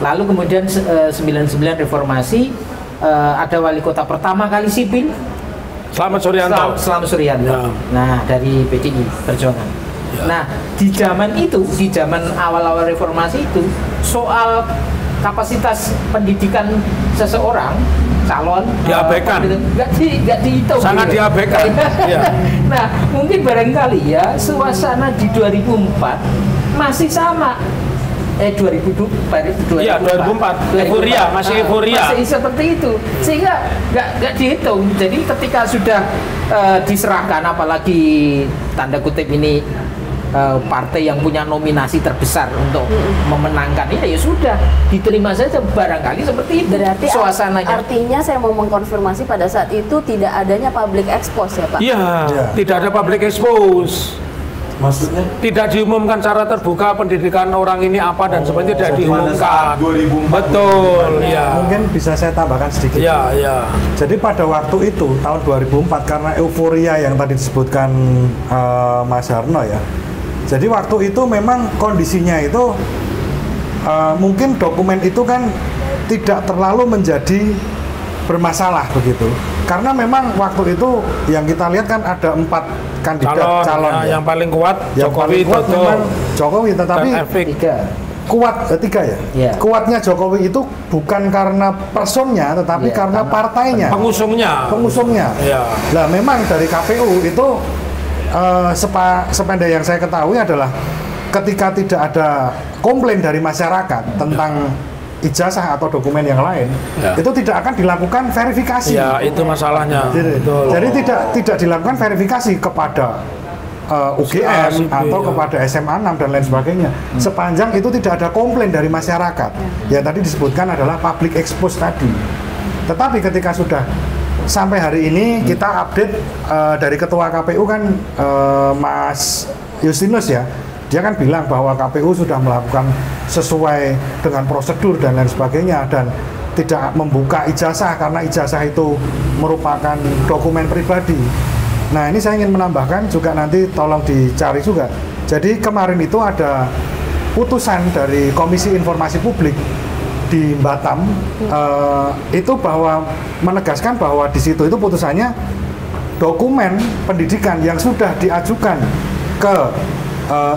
Lalu kemudian 99 reformasi ada wali kota pertama kali sipil Slamet Suryanto. Slamet Suryanto. Ya. Nah, dari PDI Perjuangan. Ya. Nah, di zaman itu, di zaman awal-awal reformasi itu, soal kapasitas pendidikan seseorang calon diabaikan, nggak dihitung, sangat gitu. diabaikan. Ya. Nah, mungkin barangkali ya suasana di 2004 masih sama. 2004. Iya, 2004. Euforia, masih euforia. Masih seperti itu. Sehingga nggak dihitung. Jadi ketika sudah diserahkan, apalagi tanda kutip ini partai yang punya nominasi terbesar untuk memenangkan ini, ya sudah diterima saja, barangkali seperti itu. Berarti suasananya. artinya saya mau mengkonfirmasi pada saat itu tidak adanya public expose ya Pak? Iya, Ya. tidak ada public expose. Maksudnya? Tidak diumumkan secara terbuka pendidikan orang ini apa dan sebagainya, tidak pada diumumkan. saat 2004 Betul, ya. Mungkin bisa saya tambahkan sedikit. Ya, ya. Jadi pada waktu itu tahun 2004 karena euforia yang tadi disebutkan Mas Harno ya. Jadi waktu itu memang kondisinya itu mungkin dokumen itu kan tidak terlalu menjadi bermasalah begitu. Karena memang waktu itu yang kita lihat kan ada 4 kandidat calon ya, ya. yang paling kuat Yang Jokowi, paling kuat Dodo, memang Jokowi, tetapi dan Efik. 3. kuat 3 ya. Iya. Kuatnya Jokowi itu bukan karena personnya tetapi Iya, karena karena partainya. Pengusungnya. Ya. Nah, memang dari KPU itu sependek yang saya ketahui adalah ketika tidak ada komplain dari masyarakat tentang ijazah atau dokumen yang lain, Ya. itu tidak akan dilakukan verifikasi. Ya, itu masalahnya. Betul. Jadi tidak dilakukan verifikasi kepada UGM atau kepada SMA 6 dan lain sebagainya. Sepanjang itu tidak ada komplain dari masyarakat. Yang tadi disebutkan adalah public expose tadi. Tetapi ketika sudah sampai hari ini kita update dari Ketua KPU kan Mas Justinus ya. Dia kan bilang bahwa KPU sudah melakukan sesuai dengan prosedur dan lain sebagainya dan tidak membuka ijazah karena ijazah itu merupakan dokumen pribadi. Nah, ini saya ingin menambahkan juga, nanti tolong dicari juga. Jadi kemarin itu ada putusan dari Komisi Informasi Publik di Batam itu bahwa menegaskan bahwa di situ itu putusannya dokumen pendidikan yang sudah diajukan ke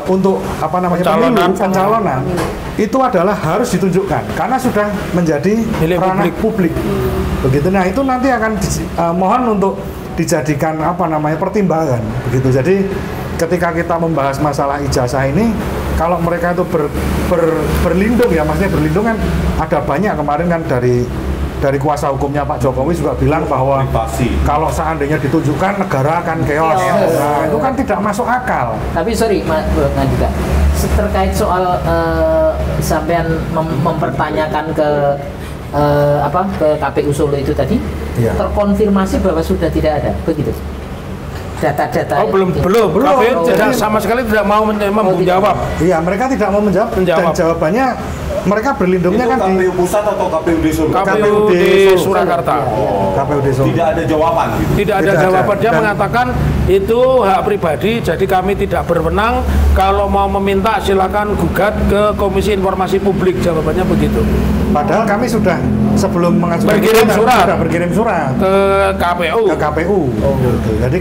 untuk pencalonan itu adalah harus ditunjukkan karena sudah menjadi ranah publik. Begitu. Nah, itu nanti akan mohon untuk dijadikan pertimbangan begitu. Jadi ketika kita membahas masalah ijazah ini, kalau mereka itu berlindung ya, maksudnya berlindung kan ada banyak. Kemarin kan dari kuasa hukumnya Pak Jokowi juga bilang bahwa kalau seandainya ditunjukkan negara akan chaos. Nah, itu kan tidak masuk akal. Tapi sorry, Bang Andika, terkait soal sampean mempertanyakan ke KPU Solo itu tadi, Iya. terkonfirmasi bahwa sudah tidak ada, begitu? Data-data. Belum. KPU sama sekali tidak mau menjawab. Iya, mereka tidak mau menjawab. Dan jawabannya mereka berlindungnya itu kan KPU pusat atau KPUD Solo? KPUD Surakarta. KPUD Solo. Tidak ada jawaban gitu. Tidak ada jawaban. Dia mengatakan itu hak pribadi, jadi kami tidak berwenang. Kalau mau meminta silakan gugat ke Komisi Informasi Publik, jawabannya begitu. Padahal kami sudah sebelum mengajukan sudah berkirim surat ke KPU. Jadi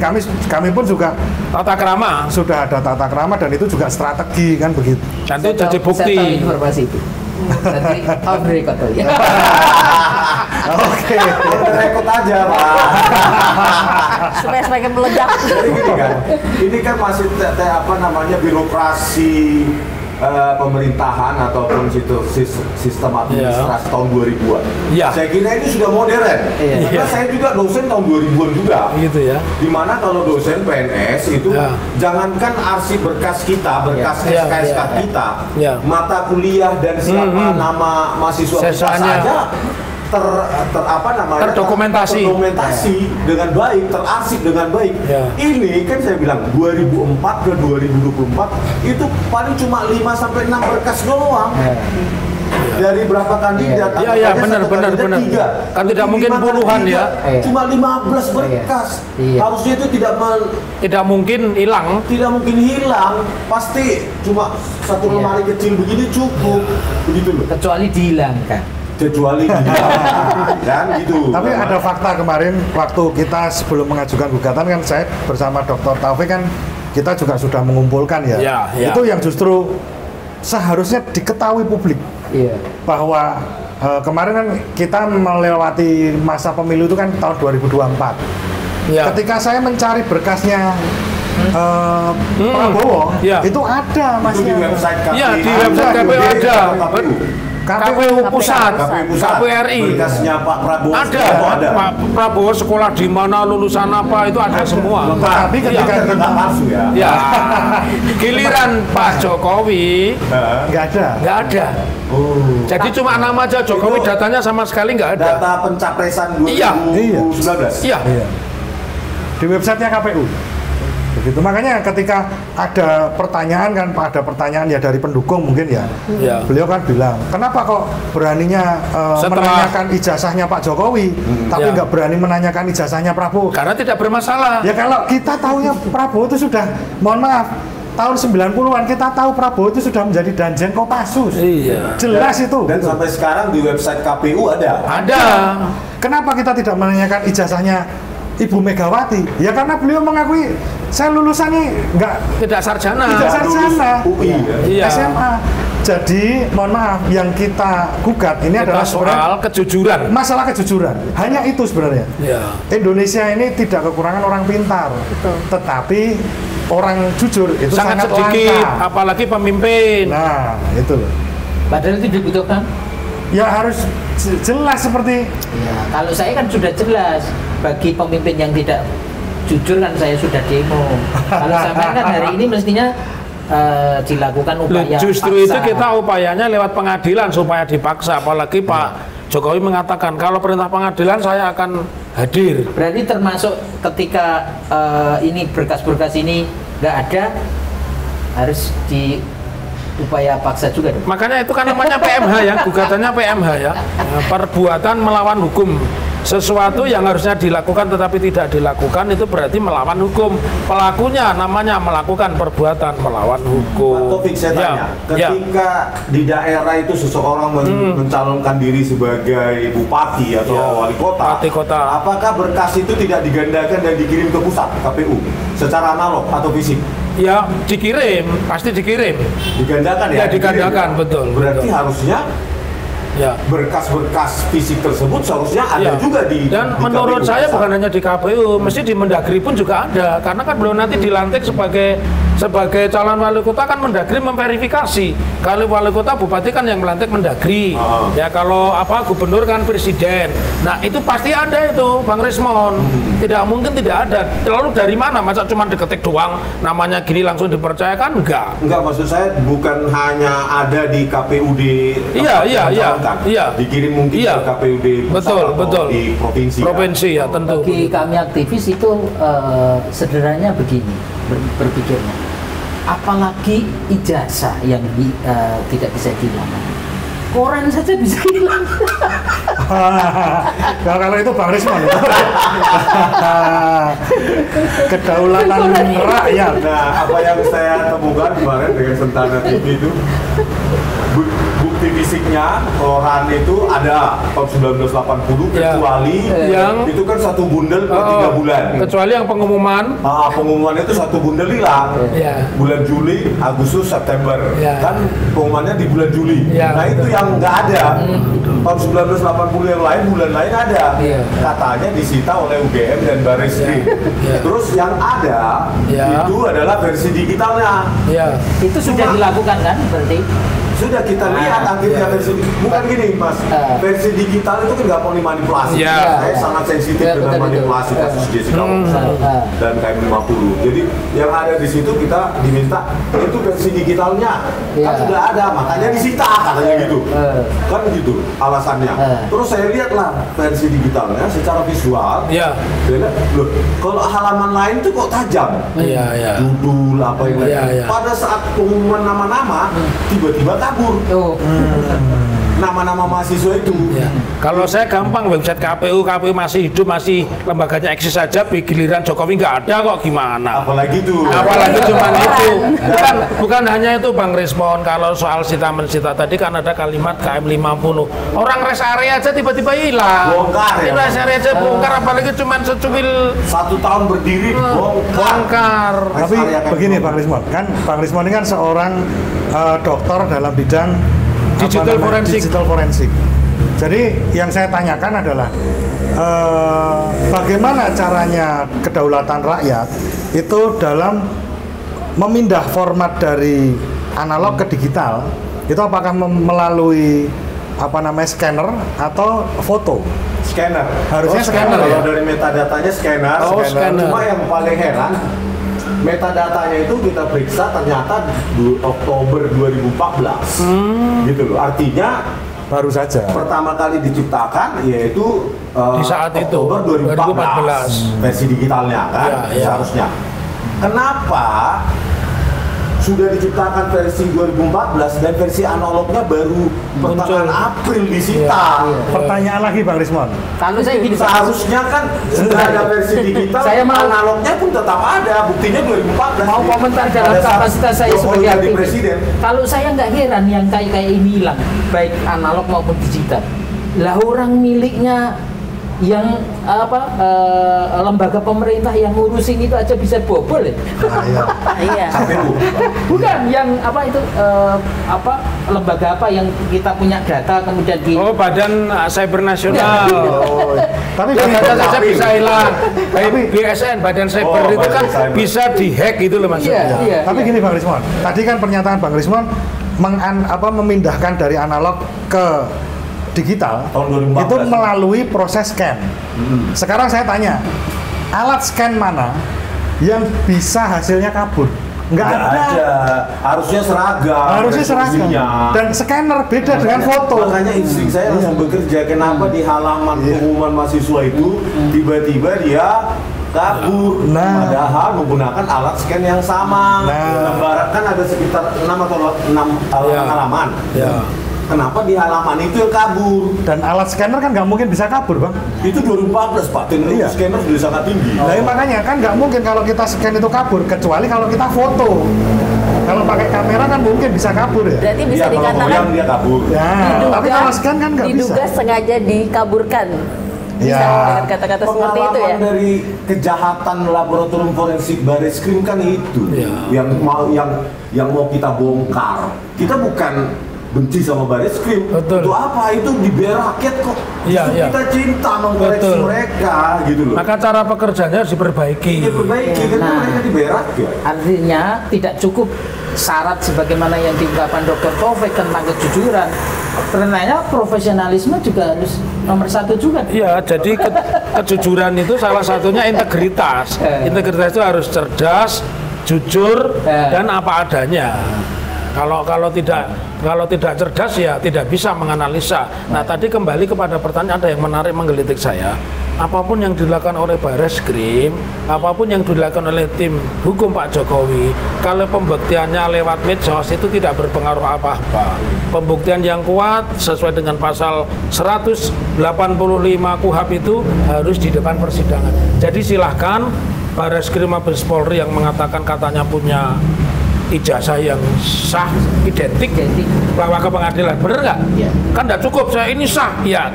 kami pun juga Tata krama. sudah ada tata krama dan itu juga strategi kan begitu. Nanti jadi bukti. Saya tahu informasi itu. Nanti off the record ya. Oke. Rekod aja, Pak. Supaya semakin meledak. Jadi gini kan, ini kan masih birokrasi pemerintahan ataupun sistem administrasi tahun 2000-an. Iya. Saya kira ini sudah modern. Karena saya juga dosen tahun 2000-an juga. Gitu ya. Dimana kalau dosen PNS itu jangankan arsip berkas kita, berkas SKSK kita, mata kuliah dan siapa nama mahasiswa kita saja terdokumentasi dengan baik, terarsip dengan baik. Ini kan saya bilang 2004 ke 2024 itu paling cuma 5 sampai 6 berkas doang. Dari berapa kandidat? Benar. Kan tidak mungkin puluhan ya. Cuma 15 berkas. Harusnya itu tidak mungkin hilang. Tidak mungkin hilang. Pasti cuma satu lemari kecil begini cukup. Begitu loh. Kecuali dihilangkan. kecuali kan gitu. Tapi ada fakta kemarin waktu kita sebelum mengajukan gugatan kan saya bersama Dr. Taufik kan kita juga sudah mengumpulkan ya. Ya. Itu yang justru seharusnya diketahui publik Iya. bahwa kemarin kan kita melewati masa pemilu itu kan tahun 2024. Ya. Ketika saya mencari berkasnya Prabowo, Ya. itu ada Itu di masnya. website KPU. Iya, di website KPU ada. KPU Pusat, Pusat. KPU RI. Berkasnya Pak Prabowo. Ada, ada. Pak Prabowo sekolah di mana, lulusan apa, itu ada semua. Tapi ketika Iya, nggak palsu ya. Ya, giliran Pak Jokowi nggak ada. nggak ada. Oh. Jadi cuma nama aja Jokowi, Itu datanya sama sekali nggak ada. Data pencapresan Iya. 2019. Iya. Iya. Di websitenya KPU. Begitu, makanya ketika ada pertanyaan kan, ada pertanyaan ya dari pendukung mungkin ya. Iya. Beliau kan bilang, kenapa kok beraninya Setelah- menanyakan ijazahnya Pak Jokowi, tapi Ya. nggak berani menanyakan ijazahnya Prabowo? Karena tidak bermasalah. Ya kalau kita tahunya Prabowo itu sudah, mohon maaf, tahun 90-an kita tahu Prabowo itu sudah menjadi Danjen Kopassus. Iya. Jelas itu. Dan gitu. sampai sekarang di website KPU ada. Ada. Kenapa kita tidak menanyakan ijazahnya Ibu Megawati? Ya karena beliau mengakui saya lulusannya nggak Tidak sarjana. Tidak sarjana. UI ya. Iya. SMA. Jadi mohon maaf yang kita gugat ini Kita adalah sebenarnya soal kejujuran. masalah kejujuran. Hanya itu sebenarnya. Ya. Indonesia ini tidak kekurangan orang pintar, tetapi orang jujur itu Sangat sangat sedikit, langka. apalagi pemimpin. Nah, itu loh. Padahal itu dibutuhkan. Ya harus jelas seperti Ya, kalau saya kan sudah jelas bagi pemimpin yang tidak jujur kan saya sudah demo. Kalau sampai kan hari ini mestinya dilakukan Loh, upaya justru itu paksa. kita upayanya lewat pengadilan supaya dipaksa. Apalagi Pak Jokowi mengatakan kalau perintah pengadilan saya akan hadir. Berarti termasuk ketika ini berkas-berkas ini nggak ada harus di upaya paksa juga dong. Makanya itu kan namanya PMH ya, gugatannya PMH ya. Perbuatan melawan hukum. Sesuatu yang harusnya dilakukan tetapi tidak dilakukan itu berarti melawan hukum. Pelakunya namanya melakukan perbuatan melawan Pak hukum. Taufik, saya tanya, Ya. ketika di daerah itu seseorang mencalonkan diri sebagai bupati atau Ya, wali kota, wali kota. apakah berkas itu tidak digandakan dan dikirim ke pusat KPU secara analog atau fisik? Ya dikirim, pasti dikirim. Digandakan ya? Ya, digandakan, Dikirim, betul, Berarti betul. harusnya Ya. berkas-berkas fisik tersebut seharusnya Ya. ada juga di Dan di menurut KPU saya pusat. bukan hanya di KPU, mesti di Mendagri pun juga ada. Karena kan belum nanti dilantik sebagai calon wali kota kan Mendagri memverifikasi. Kalau wali kota bupati kan yang melantik Mendagri. Ya kalau apa gubernur kan presiden. Nah itu pasti ada itu Bang Rismon. Tidak mungkin tidak ada. Lalu dari mana? Masa cuma diketik doang namanya gini langsung dipercayakan? Enggak. Enggak, maksud saya bukan hanya ada di KPUD Iya, tempat iya, yang iya. mencalonkan. Iya. Dikirim mungkin Iya. ke KPUD pusat Betul, atau betul. di provinsi. Provinsi ya tentu. Bagi kami aktivis itu sederhananya begini berpikirnya. Apalagi ijazah yang tidak bisa dihilangkan. Koran saja bisa hilang. kalau itu Bang Rismon ya. Kedaulatan rakyat. Nah, apa yang saya temukan kemarin dengan Sentana TV itu bukti fisiknya koran itu ada tahun 1980 Ya. kecuali Yang- itu kan satu bundel per 3 bulan. Kecuali yang pengumuman. Pengumuman itu satu bundel hilang. Ya. Bulan Juli, Agustus, September. Ya. Kan pengumumannya di bulan Juli. Ya, Nah, itu betul. yang nggak ada. Tahun 1980 yang lain, bulan lain ada. Iya. Katanya disita oleh UGM dan Barreskrim. Ya. Terus yang ada Ya. itu adalah versi digitalnya. Ya. Itu sudah dilakukan kan berarti? Sudah kita lihat akhirnya versi bukan gini Mas, versi digital itu kan nggak mau dimanipulasi. Ya. Saya sangat sensitif Ya, dengan betul, manipulasi betul. kasus Jessica Wilson dan KM50. Jadi yang ada di situ kita diminta itu versi digitalnya kan Ya. sudah ada, makanya disita katanya gitu. Kan gitu alasannya. Terus saya lihatlah versi digitalnya secara visual. Ya. Saya lihat, loh, kalau halaman lain tuh kok tajam. Iya, iya. Judul apa yang lain. Iya, iya. Pada saat pengumuman nama-nama, tiba-tiba tajam. kabur. Oh. Nama-nama mahasiswa itu. Ya. Kalau saya gampang, website KPU masih hidup, masih lembaganya eksis saja, giliran Jokowi nggak ada kok gimana? Apalagi itu. Apalagi cuma itu. Bukan hanya itu Bang Respon, kalau soal sita-mensita tadi kan ada kalimat KM50. Orang rest area aja tiba-tiba hilang. Bongkar ya? Rest area aja bongkar, apalagi cuma secuil 1 tahun berdiri bongkar. Tapi begini Bang Rismon, kan Bang Rismon ini kan seorang dokter dalam bidang digital forensik. Jadi yang saya tanyakan adalah bagaimana caranya kedaulatan rakyat itu dalam memindah format dari analog ke digital, itu apakah melalui scanner atau foto? Scanner. Harusnya scanner ya? Kalau dari metadatanya scanner. Scanner. Cuma yang paling heran, metadatanya itu kita periksa ternyata Oktober 2014. Gitu loh. Artinya Baru saja. pertama kali diciptakan yaitu Di saat itu, Oktober 2014. Versi digitalnya kan seharusnya. Kenapa sudah diciptakan versi 2014 dan versi analognya baru pertengahan April disita? Pertanyaan lagi Bang Rismon. Kalau saya gini, Seharusnya kan sudah ada versi digital, Saya mau- analognya pun tetap ada, buktinya 2014. mau komentar dalam Pada saat kapasitas saya Jokowi sebagai jadi aktivis. presiden. Kalau saya nggak heran yang kayak ini hilang, baik analog maupun digital. Lah orang miliknya yang lembaga pemerintah yang ngurusin itu aja bisa bobol ya? Iya. KPU. Bukan yang lembaga apa yang kita punya data kemudian di Oh, Badan Cyber Nasional. Tapi Ya, begini, data saja bisa hilang. Tapi BSN, Badan Cyber Oh, itu kan Badan Cyber. bisa dihack gitu loh maksudnya. Iya. tapi gini Bang Rismon, tadi kan pernyataan Bang Rismon memindahkan dari analog ke digital Tahun 2014. itu melalui proses scan. Sekarang saya tanya, alat scan mana yang bisa hasilnya kabur? Nggak ada. Harusnya seragam. Harusnya seragam. resolusinya. Dan scanner beda dengan foto. Makanya istri saya langsung bekerja. Kenapa di halaman pengumuman mahasiswa itu tiba-tiba dia kabur, Nah. padahal menggunakan alat scan yang sama. Nah. Lembaran kan ada sekitar 6 atau 6 halaman. Ya. Kenapa di halaman itu yang kabur? Dan alat scanner kan nggak mungkin bisa kabur, Bang. Itu 2014 Pak, teknologi Iya. scanner sudah sangat tinggi. Nah, makanya kan nggak mungkin kalau kita scan itu kabur, kecuali kalau kita foto. Kalau pakai kamera kan mungkin bisa kabur ya. Berarti bisa Iya, kalau dikatakan goyang dia kabur. Ya, diduga, tapi kalau scan kan nggak bisa. diduga sengaja dikaburkan. Bisa Ya. dengan kata-kata seperti itu ya. Pengalaman dari kejahatan laboratorium forensik Bareskrim kan itu Ya. yang mau kita bongkar. Kita bukan benci sama Bareskrim. Betul. Untuk apa? Itu diberi rakyat kok. Iya, Justru iya. kita cinta mengkoreksi Betul. mereka gitu loh. Maka cara pekerjaannya harus diperbaiki. Diperbaiki kan Nah. mereka diberi rakyat. Artinya tidak cukup syarat sebagaimana yang diungkapkan Dr. Taufik tentang kejujuran. Ternyata profesionalisme juga harus nomor satu juga. Iya, jadi kejujuran itu salah satunya integritas. Integritas itu harus cerdas, jujur, dan apa adanya. Kalau tidak cerdas ya tidak bisa menganalisa. Nah, tadi kembali kepada pertanyaan ada yang menarik menggelitik saya. Apapun yang dilakukan oleh Bareskrim, apapun yang dilakukan oleh tim hukum Pak Jokowi, kalau pembuktiannya lewat medsos itu tidak berpengaruh apa-apa. Pembuktian yang kuat sesuai dengan pasal 185 KUHP itu harus di depan persidangan. Jadi silahkan Bareskrim Mabes Polri yang mengatakan katanya punya ijazah yang sah, identik, bawa ke pengadilan, bener nggak? Iya. Kan nggak cukup saya ini sah, ya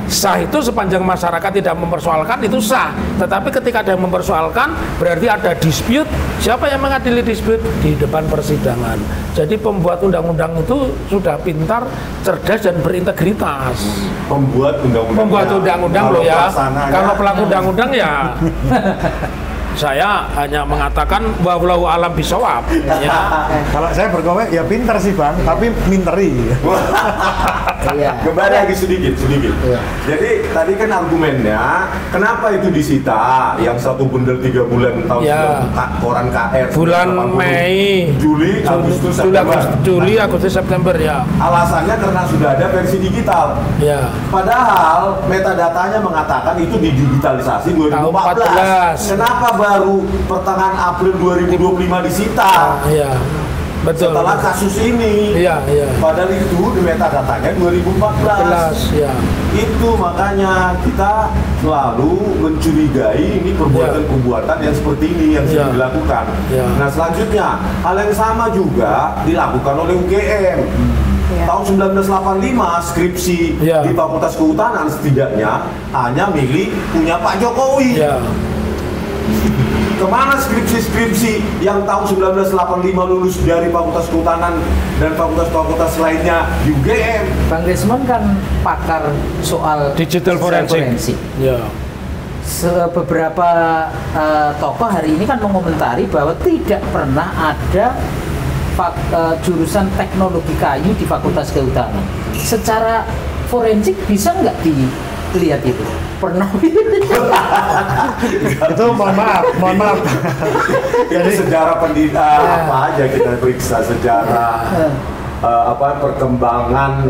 sah itu sepanjang masyarakat tidak mempersoalkan itu sah. Tetapi ketika ada yang mempersoalkan berarti ada dispute. Siapa yang mengadili dispute? Di depan persidangan. Jadi pembuat undang-undang itu sudah pintar, cerdas dan berintegritas. Pembuat undang-undang. Membuat undang-undang loh ya. pelaksananya- Kalau pelaku undang-undang ya. Saya hanya mengatakan wallahu alam bisawab. Ya. Kalau saya berkomentar ya pinter sih Bang, tapi minteri. Iya. Kembali lagi sedikit. Iya. Jadi tadi kan argumennya, kenapa itu disita? Yang satu bundel 3 bulan tahun Ya. koran KR Bulan 80, Mei, Juli, Agustus, September. Juli, Agustus, September ya. Alasannya karena sudah ada versi digital. Ya. Padahal metadatanya mengatakan itu didigitalisasi 2014. 14. Kenapa baru pertengahan April 2025 disita? Iya. Betul, setelah betul. kasus ini. Iya, iya. Padahal itu di metadatanya 2014. Ya. Itu makanya kita selalu mencurigai ini perbuatan-perbuatan yang seperti ini yang Ya. sudah dilakukan. Ya. Nah selanjutnya hal yang sama juga dilakukan oleh UGM. Ya. Tahun 1985 skripsi Ya. di Fakultas Kehutanan setidaknya hanya milik punya Pak Jokowi. Ya. Kemana skripsi-skripsi yang tahun 1985 lulus dari Fakultas Kehutanan dan fakultas-fakultas lainnya di UGM? Bang Desmond kan pakar soal Digital forensik. Ya. Beberapa tokoh hari ini kan mengomentari bahwa tidak pernah ada jurusan teknologi kayu di Fakultas Kehutanan. Secara forensik bisa nggak dilihat itu? Pernah? Itu mohon maaf. Jadi sejarah pendidikan apa aja kita periksa sejarah perkembangan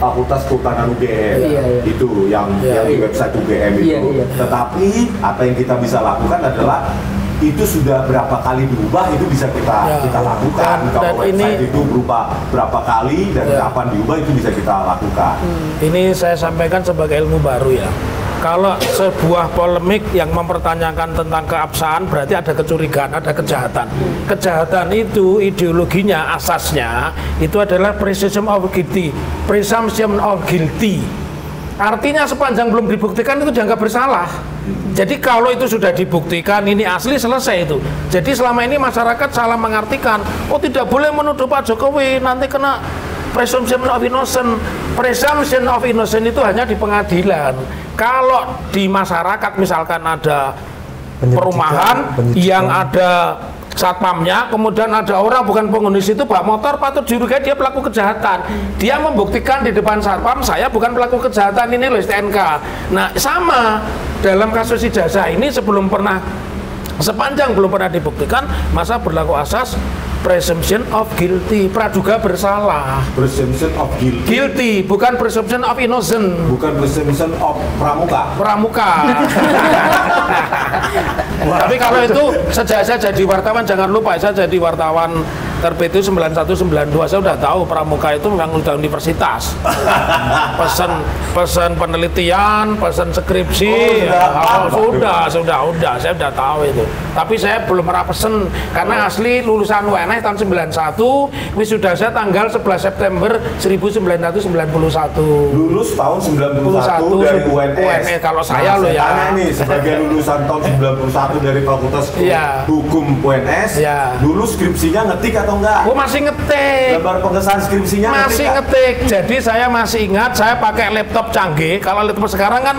Fakultas Kehutanan UGM. Iya. Itu yang di website UGM itu. Iya. Tetapi apa yang kita bisa lakukan adalah itu sudah berapa kali diubah itu bisa kita lakukan. Dan Kalau website ini- itu berubah berapa kali dan kapan diubah itu bisa kita lakukan. Ini saya sampaikan sebagai ilmu baru ya. Kalau sebuah polemik yang mempertanyakan tentang keabsahan berarti ada kecurigaan, ada kejahatan. Kejahatan itu ideologinya, asasnya itu adalah presumption of guilty. Presumption of guilty. Artinya sepanjang belum dibuktikan itu dianggap bersalah. Jadi kalau itu sudah dibuktikan ini asli, selesai itu. Jadi selama ini masyarakat salah mengartikan, oh tidak boleh menuduh Pak Jokowi nanti kena presumption of innocent. Presumption of innocent itu hanya di pengadilan. Kalau di masyarakat misalkan ada perumahan yang ada satpamnya, kemudian ada orang bukan penghuni situ bawa motor, patut dicurigai dia pelaku kejahatan. Dia membuktikan di depan satpam, saya bukan pelaku kejahatan, ini loh STNK. Nah sama dalam kasus ijazah ini sepanjang belum pernah dibuktikan, masa berlaku asas presumption of guilty, praduga bersalah. Presumption of guilty. Guilty, bukan presumption of innocent. Bukan presumption of pramuka. Pramuka. Tapi kalau itu sejak saya jadi wartawan, jangan lupa saya jadi wartawan terbit itu 9192, saya udah tahu pramuka itu memang udah universitas. Pesan penelitian, pesan skripsi, sudah, saya udah tahu itu. Tapi saya belum pernah pesen karena asli lulusan UNS tahun 91, wisuda saya tanggal 11 September 1991. Lulus tahun 91 dari UNS. Kalau saya loh ya. Tanya nih, sebagai lulusan tahun 91 dari Fakultas Hukum UNS, dulu skripsinya ngetik atau enggak? Oh masih ngetik. Lembar pengesahan skripsinya masih ngetik. Jadi saya masih ingat, saya pakai laptop canggih. Kalau laptop sekarang kan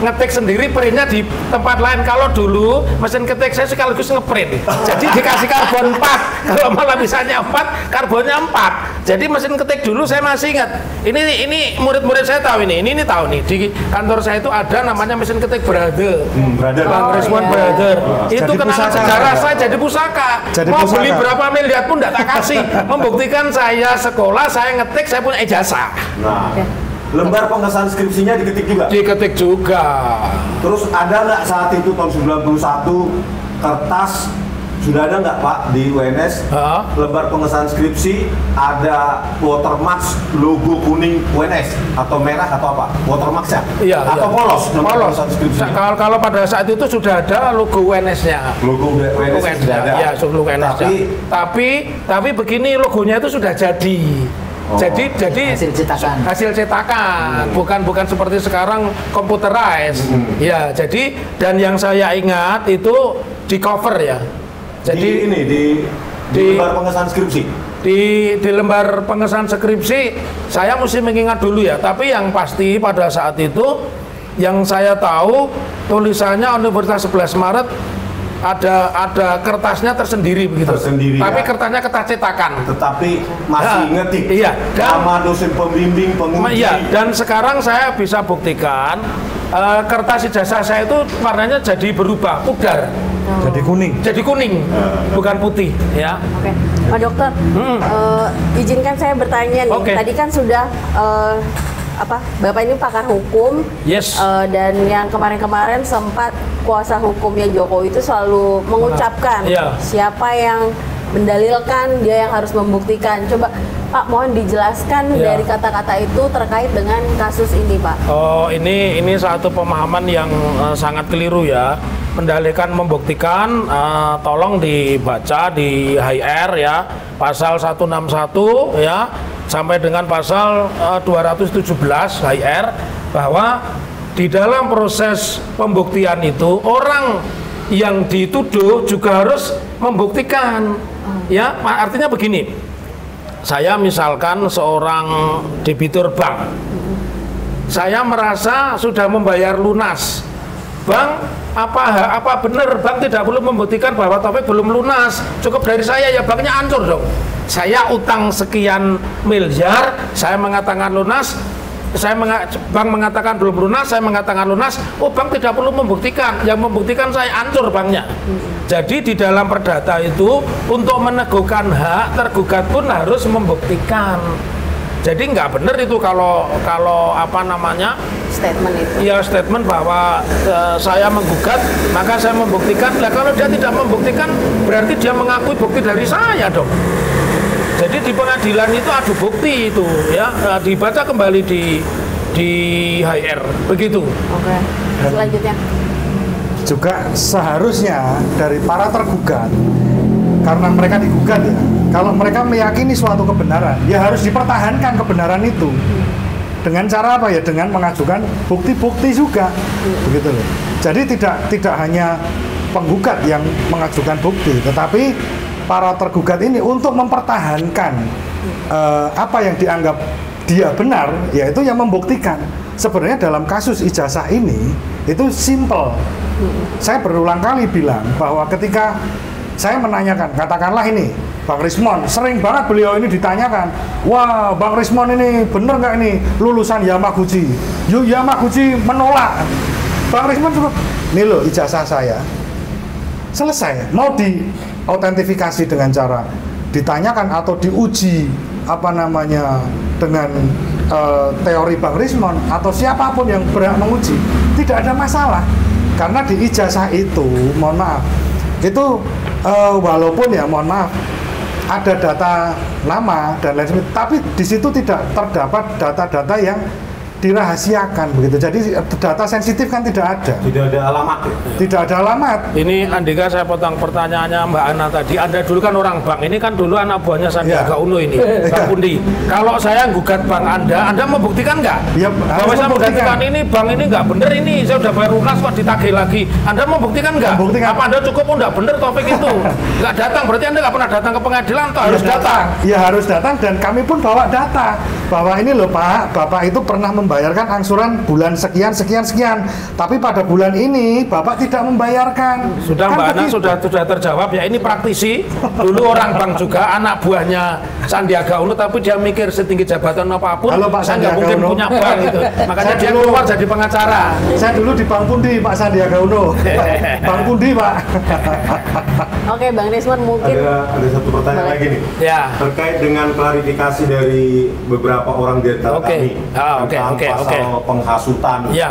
ngetik sendiri, printnya di tempat lain. Kalau dulu mesin ketik saya sekaligus ngeprint. Jadi dikasih karbon 4. Kalau malah bisanya 4, karbonnya 4. Jadi mesin ketik dulu saya masih ingat. Ini murid-murid saya tahu ini tahu nih. Di kantor saya itu ada namanya mesin ketik Brother. Brother. Bang Resmond Brother. Itu kenangan sejarah saya jadi pusaka. Mau beli berapa miliar pun tidak tak kasih. Membuktikan saya sekolah, saya ngetik, saya punya ijazah. Nah, lembar pengesahan skripsinya diketik juga? Diketik juga. Terus ada nggak saat itu tahun 91 kertas, sudah ada nggak Pak di UNS lembar pengesahan skripsi ada watermark logo kuning UNS atau merah atau apa? Watermark ya? Iya. Atau polos? Polos. Kalau pada saat itu sudah ada logo UNS-nya. Logo UNS sudah ada. Ya, logo UNS-nya. Tapi begini logonya itu sudah jadi. Jadi hasil cetakan, bukan seperti sekarang computerized. Ya, jadi dan yang saya ingat itu di cover ya. Jadi di lembar pengesahan skripsi. Di lembar pengesahan skripsi saya mesti mengingat dulu ya. Tapi yang pasti pada saat itu yang saya tahu tulisannya Universitas 11 Maret ada kertasnya tersendiri begitu. Tapi kertasnya kertas cetakan. Tetapi masih ngetik. Iya. Nama dosen pembimbing, penguji. Iya. Dan sekarang saya bisa buktikan kertas ijazah saya itu warnanya jadi berubah, pudar. Jadi kuning, bukan putih, ya. Oke, Pak Dokter, izinkan saya bertanya nih. Tadi kan sudah Bapak ini pakar hukum, yes. Dan yang kemarin-kemarin sempat kuasa hukumnya Jokowi itu selalu mengucapkan siapa yang mendalilkan, dia yang harus membuktikan. Coba Pak, mohon dijelaskan Ya. dari kata-kata itu terkait dengan kasus ini, Pak. Oh, ini satu pemahaman yang sangat keliru ya. Mendalilkan membuktikan, tolong dibaca di HR ya, pasal 161 ya sampai dengan pasal 217 HR, bahwa di dalam proses pembuktian itu orang yang dituduh juga harus membuktikan. Ya, artinya begini. Saya misalkan seorang debitur bank, saya merasa sudah membayar lunas. Bank, apa benar bank tidak perlu membuktikan bahwa Taufik belum lunas? Cukup dari saya, ya banknya hancur dong. Saya utang sekian miliar, saya mengatakan lunas, bank mengatakan belum lunas, saya mengatakan lunas. Oh, bank tidak perlu membuktikan, yang membuktikan saya, hancur banknya. Jadi di dalam perdata itu untuk meneguhkan hak, tergugat pun harus membuktikan. Jadi nggak benar itu kalau apa namanya, Statement itu. ya statement bahwa saya menggugat maka saya membuktikan. Nah, kalau dia tidak membuktikan berarti dia mengakui bukti dari saya dong. Jadi di pengadilan itu adu bukti itu ya, dibaca kembali di HR begitu. Oke. Selanjutnya. Juga seharusnya dari para tergugat, karena mereka digugat ya, kalau mereka meyakini suatu kebenaran, ya harus dipertahankan kebenaran itu. Dengan cara apa ya? Dengan mengajukan bukti-bukti juga, begitu loh. Jadi tidak hanya penggugat yang mengajukan bukti, tetapi para tergugat ini untuk mempertahankan apa yang dianggap dia benar, yaitu yang membuktikan. Sebenarnya dalam kasus ijazah ini itu simple. Saya berulang kali bilang bahwa ketika saya menanyakan, katakanlah ini Bang Rismon, sering banget beliau ini ditanyakan, wah Bang Rismon ini bener nggak ini lulusan Yamaguchi? Yuk Yamaguchi menolak. Bang Rismon cukup, nih loh ijazah saya. Selesai, mau diautentifikasi dengan cara ditanyakan atau diuji apa namanya dengan teori Bang Rismon atau siapapun yang berhak menguji, tidak ada masalah. Karena di ijazah itu, mohon maaf, itu walaupun ya mohon maaf ada data nama dan lain sebagainya, tapi di situ tidak terdapat data-data yang dirahasiakan begitu. Jadi data sensitif kan tidak ada. Tidak ada alamat. Tidak ada alamat. Ini Andika, saya potong pertanyaannya Mbak Ana tadi. Anda dulu kan orang bank, ini kan dulu anak buahnya Sandiaga Uno ini, Bang Pundi. Kalau saya gugat bank Anda membuktikan nggak? Ya, bahwa saya membuktikan ini bank ini nggak bener, ini saya udah bayar lunas kok ditagih lagi. Anda membuktikan nggak? Membuktikan. Apa Anda cukup nggak bener topik itu? Nggak datang, berarti Anda nggak pernah datang ke pengadilan atau harus datang? Ya harus datang, dan kami pun bawa data bahwa ini loh Pak, Bapak itu pernah membayarkan angsuran bulan sekian, tapi pada bulan ini Bapak tidak membayarkan. Sudah Kan Mbak Ana begitu. sudah terjawab ya. Ini praktisi, dulu orang bank juga, anak buahnya Sandiaga Uno, tapi dia mikir setinggi jabatan apapun, Halo, Pak saya nggak Sandiaga mungkin Uno. punya bank gitu. Makanya Saya dia dulu- keluar jadi pengacara. Saya dulu di Bank Pundi Pak Sandiaga Uno. Bang Pundi Pak. Oke, Bang Rismon mungkin Ada satu pertanyaan Boleh. lagi nih. Ya. Terkait dengan klarifikasi dari beberapa orang di antara Oke. kami tentang Oke. pasal penghasutan Ya,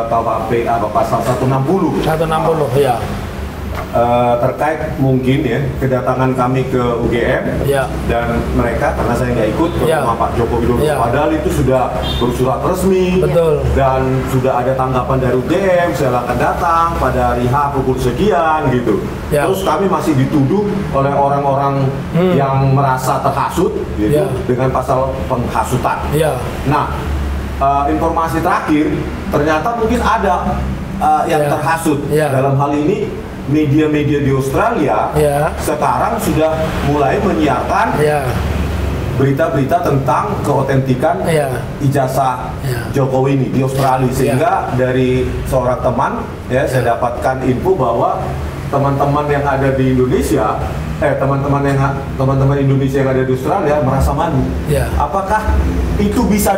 KUHP apa pasal 160 160 ya. terkait mungkin ya kedatangan kami ke UGM Ya. dan mereka, karena saya nggak ikut ke Ya. rumah Pak Joko Widodo, Ya. padahal itu sudah bersurat resmi. Betul. Dan sudah ada tanggapan dari UGM, silakan datang pada hari H pukul sekian gitu. Ya. Terus kami masih dituduh oleh orang-orang yang merasa terhasut gitu Ya. dengan pasal penghasutan. Ya. Nah, informasi terakhir ternyata mungkin ada yang Ya. terhasut. Ya. Dalam hal ini media-media di Australia Ya. sekarang sudah mulai menyiarkan Ya. berita-berita tentang keotentikan Ya. ijazah Ya. Jokowi ini di Australia, sehingga dari seorang teman ya saya dapatkan info bahwa teman-teman yang ada di Indonesia teman-teman Indonesia yang ada di Australia merasa malu. Ya. Apakah itu bisa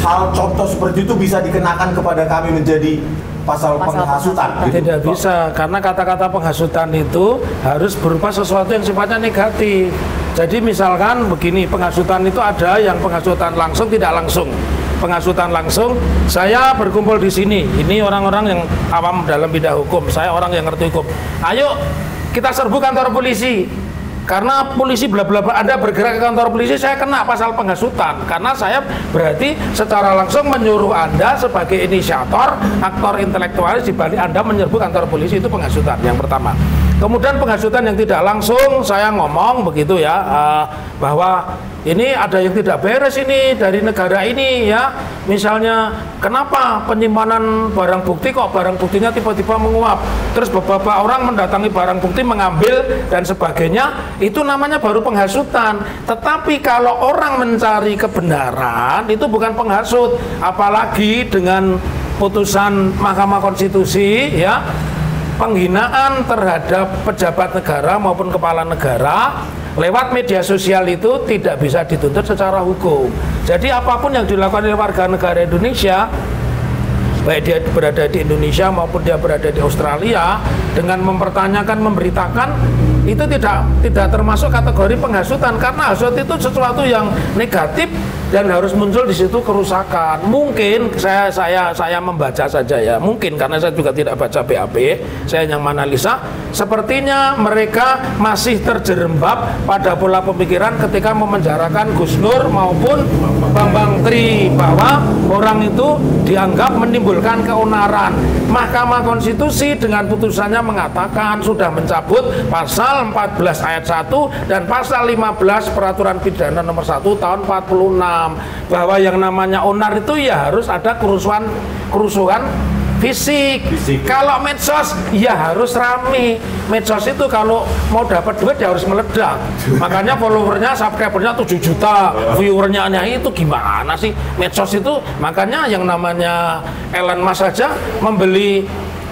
hal contoh seperti itu bisa dikenakan kepada kami menjadi pasal penghasutan? gitu? Tidak bisa, karena kata-kata penghasutan itu harus berupa sesuatu yang sifatnya negatif. Jadi misalkan begini, penghasutan itu ada yang penghasutan langsung, tidak langsung. Penghasutan langsung, saya berkumpul di sini. Ini orang-orang yang awam dalam bidang hukum. Saya orang yang ngerti hukum. Ayo kita serbu kantor polisi. karena polisi bla bla bla, Anda bergerak ke kantor polisi, saya kena pasal penghasutan karena saya berarti secara langsung menyuruh Anda sebagai inisiator, aktor intelektualis di balik Anda menyerbu kantor polisi, itu penghasutan yang pertama. Kemudian penghasutan yang tidak langsung, saya ngomong begitu ya, bahwa ini ada yang tidak beres ini dari negara ini ya. Misalnya kenapa penyimpanan barang bukti kok barang buktinya tiba-tiba menguap, terus beberapa orang mendatangi barang bukti mengambil dan sebagainya, itu namanya baru penghasutan. Tetapi kalau orang mencari kebenaran itu bukan penghasut, apalagi dengan putusan Mahkamah Konstitusi ya, penghinaan terhadap pejabat negara maupun kepala negara lewat media sosial itu tidak bisa dituntut secara hukum. Jadi apapun yang dilakukan oleh warga negara Indonesia, baik dia berada di Indonesia maupun dia berada di Australia, dengan mempertanyakan, memberitakan, itu tidak termasuk kategori penghasutan, karena hasut itu sesuatu yang negatif dan harus muncul di situ kerusakan. Mungkin saya membaca saja ya, mungkin karena saya juga tidak baca BAP, saya yang menganalisa, sepertinya mereka masih terjerembab pada pola pemikiran ketika memenjarakan Gus Nur maupun Bambang Tri, bahwa orang itu dianggap menimbulkan keonaran. Mahkamah Konstitusi dengan putusannya mengatakan sudah mencabut pasal 14 ayat 1 dan pasal 15 Peraturan Pidana nomor 1 tahun 46, bahwa yang namanya onar itu ya harus ada kerusuhan fisik. Kalau medsos ya harus rame. Medsos itu kalau mau dapat duit ya harus meledak. Makanya followernya, subscribernya 7 juta, viewernya itu gimana sih medsos itu? Makanya yang namanya Elon Musk saja membeli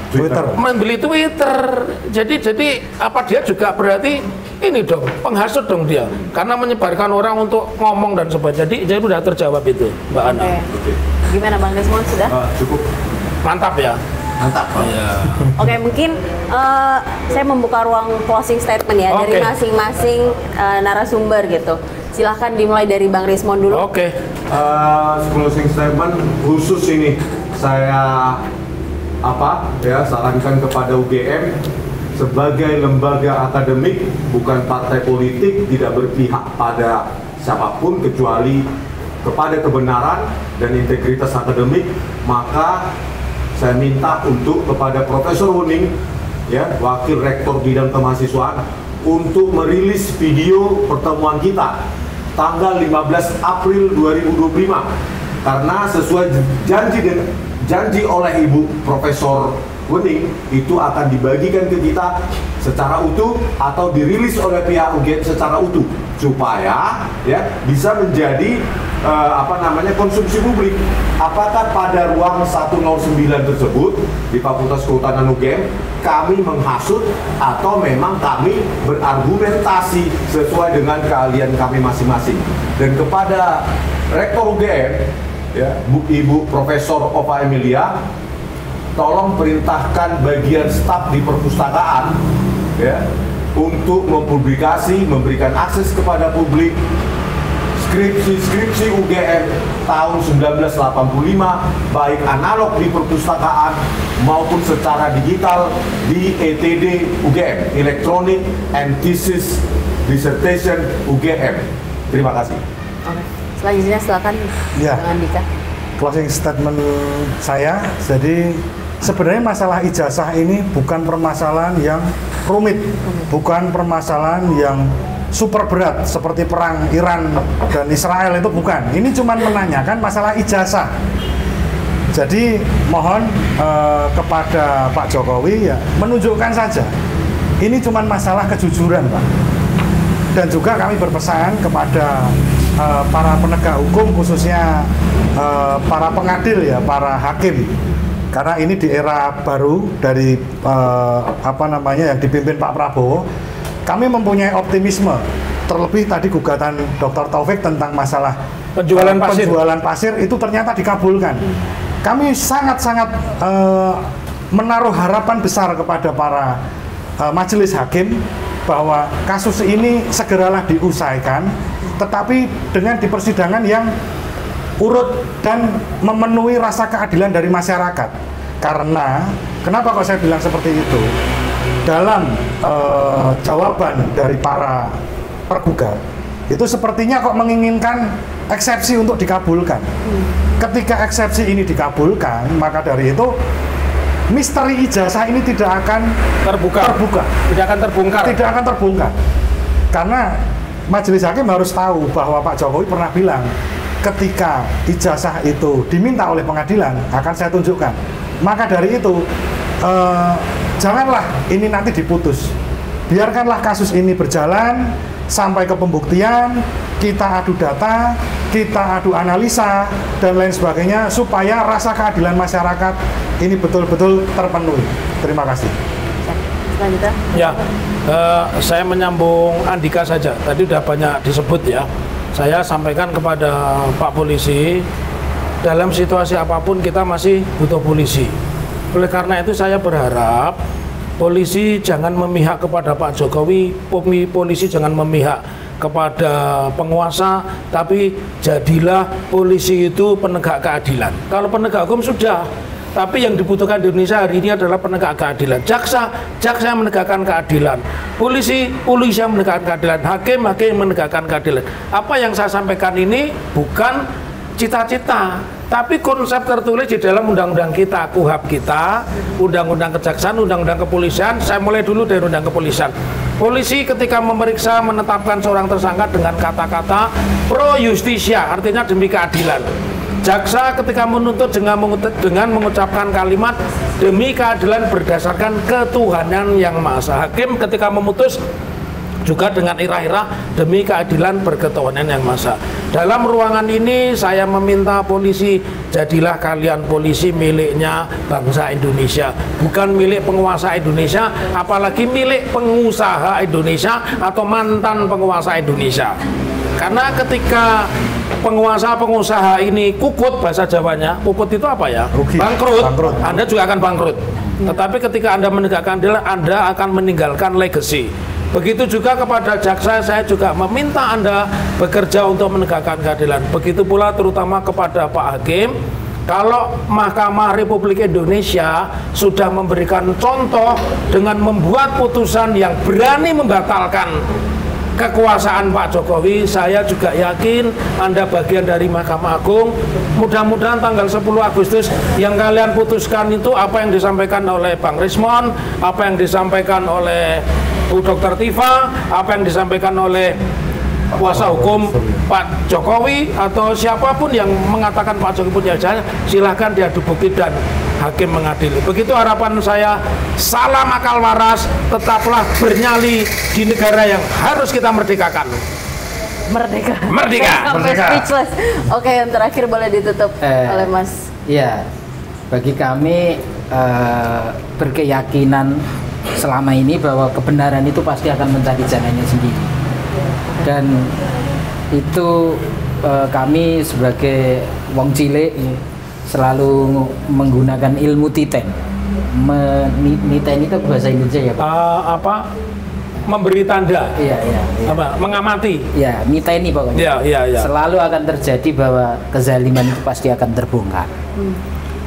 Twitter. Jadi apa dia juga berarti ini dong, penghasut dong dia, karena menyebarkan orang untuk ngomong dan sebagainya. Jadi sudah terjawab itu, Mbak Ana. Gimana Bang Desmond, sudah? Cukup. Mantap ya. Mantap. Oke, mungkin saya membuka ruang closing statement ya dari masing-masing narasumber gitu. Silahkan dimulai dari Bang Desmond dulu. Closing statement khusus ini saya sarankan kepada UGM sebagai lembaga akademik, bukan partai politik, tidak berpihak pada siapapun kecuali kepada kebenaran dan integritas akademik. Maka saya minta untuk kepada Profesor Wuning ya, Wakil Rektor Bidang Kemahasiswaan, untuk merilis video pertemuan kita tanggal 15 April 2025, karena sesuai janji oleh Ibu Profesor Wuning, itu akan dibagikan ke kita secara utuh atau dirilis oleh pihak UGM secara utuh, supaya ya bisa menjadi konsumsi publik. Apakah pada ruang 109 tersebut di Fakultas Kehutanan UGM kami menghasut atau memang kami berargumentasi sesuai dengan keahlian kami masing-masing. Dan kepada Rektor UGM ya, Ibu Profesor Ova Emilia, tolong perintahkan bagian staf di perpustakaan ya untuk mempublikasi, memberikan akses kepada publik skripsi UGM tahun 1985, baik analog di perpustakaan maupun secara digital di ETD UGM, Electronic and Thesis Dissertation UGM. Terima kasih. Oke. Selanjutnya silakan dengan Dika. Closing statement saya, jadi sebenarnya masalah ijazah ini bukan permasalahan yang rumit, bukan permasalahan yang super berat seperti perang Iran dan Israel, itu bukan. Ini cuma menanyakan masalah ijazah. Jadi mohon kepada Pak Jokowi ya menunjukkan saja. Ini cuma masalah kejujuran, Pak. Dan juga kami berpesan kepada para penegak hukum, khususnya para pengadil ya, para hakim. Karena ini di era baru dari yang dipimpin Pak Prabowo, kami mempunyai optimisme. Terlebih tadi gugatan Dr. Taufik tentang masalah penjualan pasir itu ternyata dikabulkan. Kami sangat-sangat menaruh harapan besar kepada para majelis hakim bahwa kasus ini segeralah diusaikan, tetapi dengan di persidangan yang urut dan memenuhi rasa keadilan dari masyarakat. Karena kenapa kok saya bilang seperti itu? dalam jawaban dari para pergugat itu sepertinya kok menginginkan eksepsi untuk dikabulkan. Ketika eksepsi ini dikabulkan, maka dari itu misteri ijazah ini tidak akan terbuka. Tidak akan terbongkar. Tidak akan terbongkar. Karena majelis hakim harus tahu bahwa Pak Jokowi pernah bilang ketika ijazah itu diminta oleh pengadilan akan saya tunjukkan. Maka dari itu janganlah ini nanti diputus. Biarkanlah kasus ini berjalan sampai ke pembuktian, kita adu data, kita adu analisa dan lain sebagainya supaya rasa keadilan masyarakat ini betul-betul terpenuhi. Terima kasih. Selanjutnya. Ya, saya menyambung Andika saja. Tadi udah banyak disebut ya. Saya sampaikan kepada Pak Polisi, dalam situasi apapun kita masih butuh polisi. Oleh karena itu saya berharap polisi jangan memihak kepada Pak Jokowi, polisi jangan memihak kepada penguasa, tapi jadilah polisi itu penegak keadilan. Kalau penegak hukum sudah, tapi yang dibutuhkan di Indonesia hari ini adalah penegak keadilan. Jaksa yang menegakkan keadilan. Polisi yang menegakkan keadilan. Hakim yang menegakkan keadilan. Apa yang saya sampaikan ini bukan cita-cita, tapi konsep tertulis di dalam undang-undang kita, KUHP kita, undang-undang kejaksaan, undang-undang kepolisian. Saya mulai dulu dari undang kepolisian. Polisi ketika memeriksa menetapkan seorang tersangka dengan kata-kata pro justisia, artinya demi keadilan. Jaksa ketika menuntut dengan mengucapkan kalimat demi keadilan berdasarkan ketuhanan yang Maha Esa. Hakim ketika memutus juga dengan irah-irah demi keadilan berketuhanan yang Maha Esa. Dalam ruangan ini saya meminta polisi, jadilah kalian polisi miliknya bangsa Indonesia, bukan milik penguasa Indonesia, apalagi milik pengusaha Indonesia atau mantan penguasa Indonesia. Karena ketika pengusaha ini kukut, bahasa Jawanya, kukut itu apa ya? Rugi. Bangkrut. Anda juga akan bangkrut. Tetapi ketika Anda menegakkan keadilan, Anda akan meninggalkan legacy. Begitu juga kepada jaksa, saya juga meminta Anda bekerja untuk menegakkan keadilan. Begitu pula terutama kepada Pak Hakim, kalau Mahkamah Republik Indonesia sudah memberikan contoh dengan membuat putusan yang berani membatalkan kekuasaan Pak Jokowi, saya juga yakin Anda bagian dari Mahkamah Agung. Mudah-mudahan tanggal 10 Agustus yang kalian putuskan itu apa yang disampaikan oleh Bang Rismon, apa yang disampaikan oleh Bu Dr. Tifa, apa yang disampaikan oleh kuasa hukum Pak Jokowi atau siapapun yang mengatakan Pak Jokowi punya jasa, silahkan diadu bukti dan hakim mengadili. Begitu harapan saya. Salam akal waras, tetaplah bernyali di negara yang harus kita merdekakan. Merdeka. Merdeka. Speechless. Oke, yang terakhir boleh ditutup oleh Mas. Ya, bagi kami berkeyakinan selama ini bahwa kebenaran itu pasti akan mencari jalannya sendiri. Dan itu kami sebagai wong cilik selalu menggunakan ilmu titen. Niten itu bahasa Indonesia ya Pak? Memberi tanda. Iya. Apa? Mengamati. Ya, niteni pokoknya. Iya. Selalu akan terjadi bahwa kezaliman itu pasti akan terbongkar.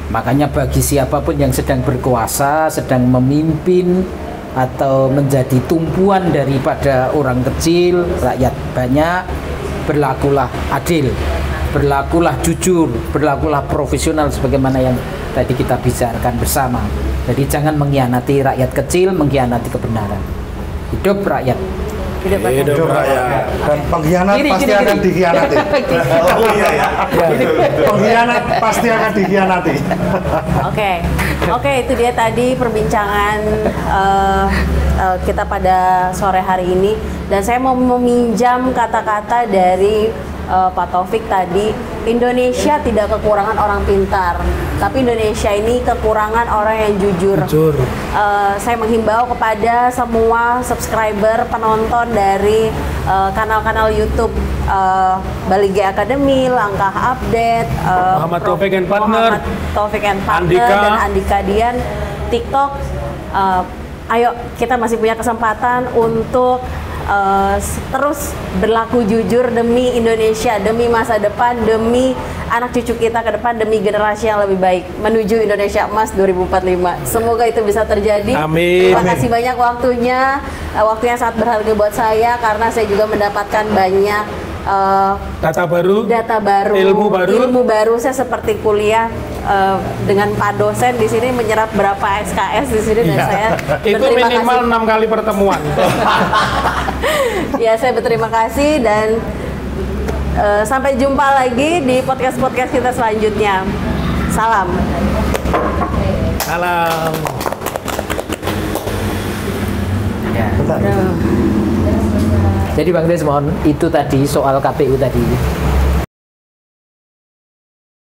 Makanya bagi siapapun yang sedang berkuasa, sedang memimpin atau menjadi tumpuan daripada orang kecil, rakyat banyak, berlakulah adil, berlakulah jujur, berlakulah profesional sebagaimana yang tadi kita bicarakan bersama. Jadi jangan mengkhianati rakyat kecil, mengkhianati kebenaran. Hidup rakyat. Hidup rakyat. Dan pengkhianat pasti akan dikhianati. Oh iya ya. Pengkhianat pasti akan dikhianati. Oke, itu dia tadi perbincangan kita pada sore hari ini. Dan saya mau meminjam kata-kata dari Pak Taufik tadi. Indonesia tidak kekurangan orang pintar, tapi Indonesia ini kekurangan orang yang jujur. Saya menghimbau kepada semua subscriber, penonton dari kanal-kanal YouTube Bali G Academy, Langkah Update, Muhammad Taufik and Partner, Andika. Dan Andika Dian, TikTok. Ayo, kita masih punya kesempatan untuk terus berlaku jujur demi Indonesia, demi masa depan, demi anak cucu kita ke depan, demi generasi yang lebih baik menuju Indonesia Emas 2045. Semoga itu bisa terjadi. Amin. Terima kasih banyak waktunya. Waktunya sangat berharga buat saya karena saya juga mendapatkan banyak Data baru, ilmu baru. Saya seperti kuliah dengan Pak dosen di sini menyerap berapa SKS di sini dan saya itu berterima minimal kasih. 6 kali pertemuan. Ya, saya berterima kasih dan sampai jumpa lagi di podcast-podcast kita selanjutnya. Salam. Salam. Ya. Bentar. Jadi Bang Des mohon itu tadi soal KPU tadi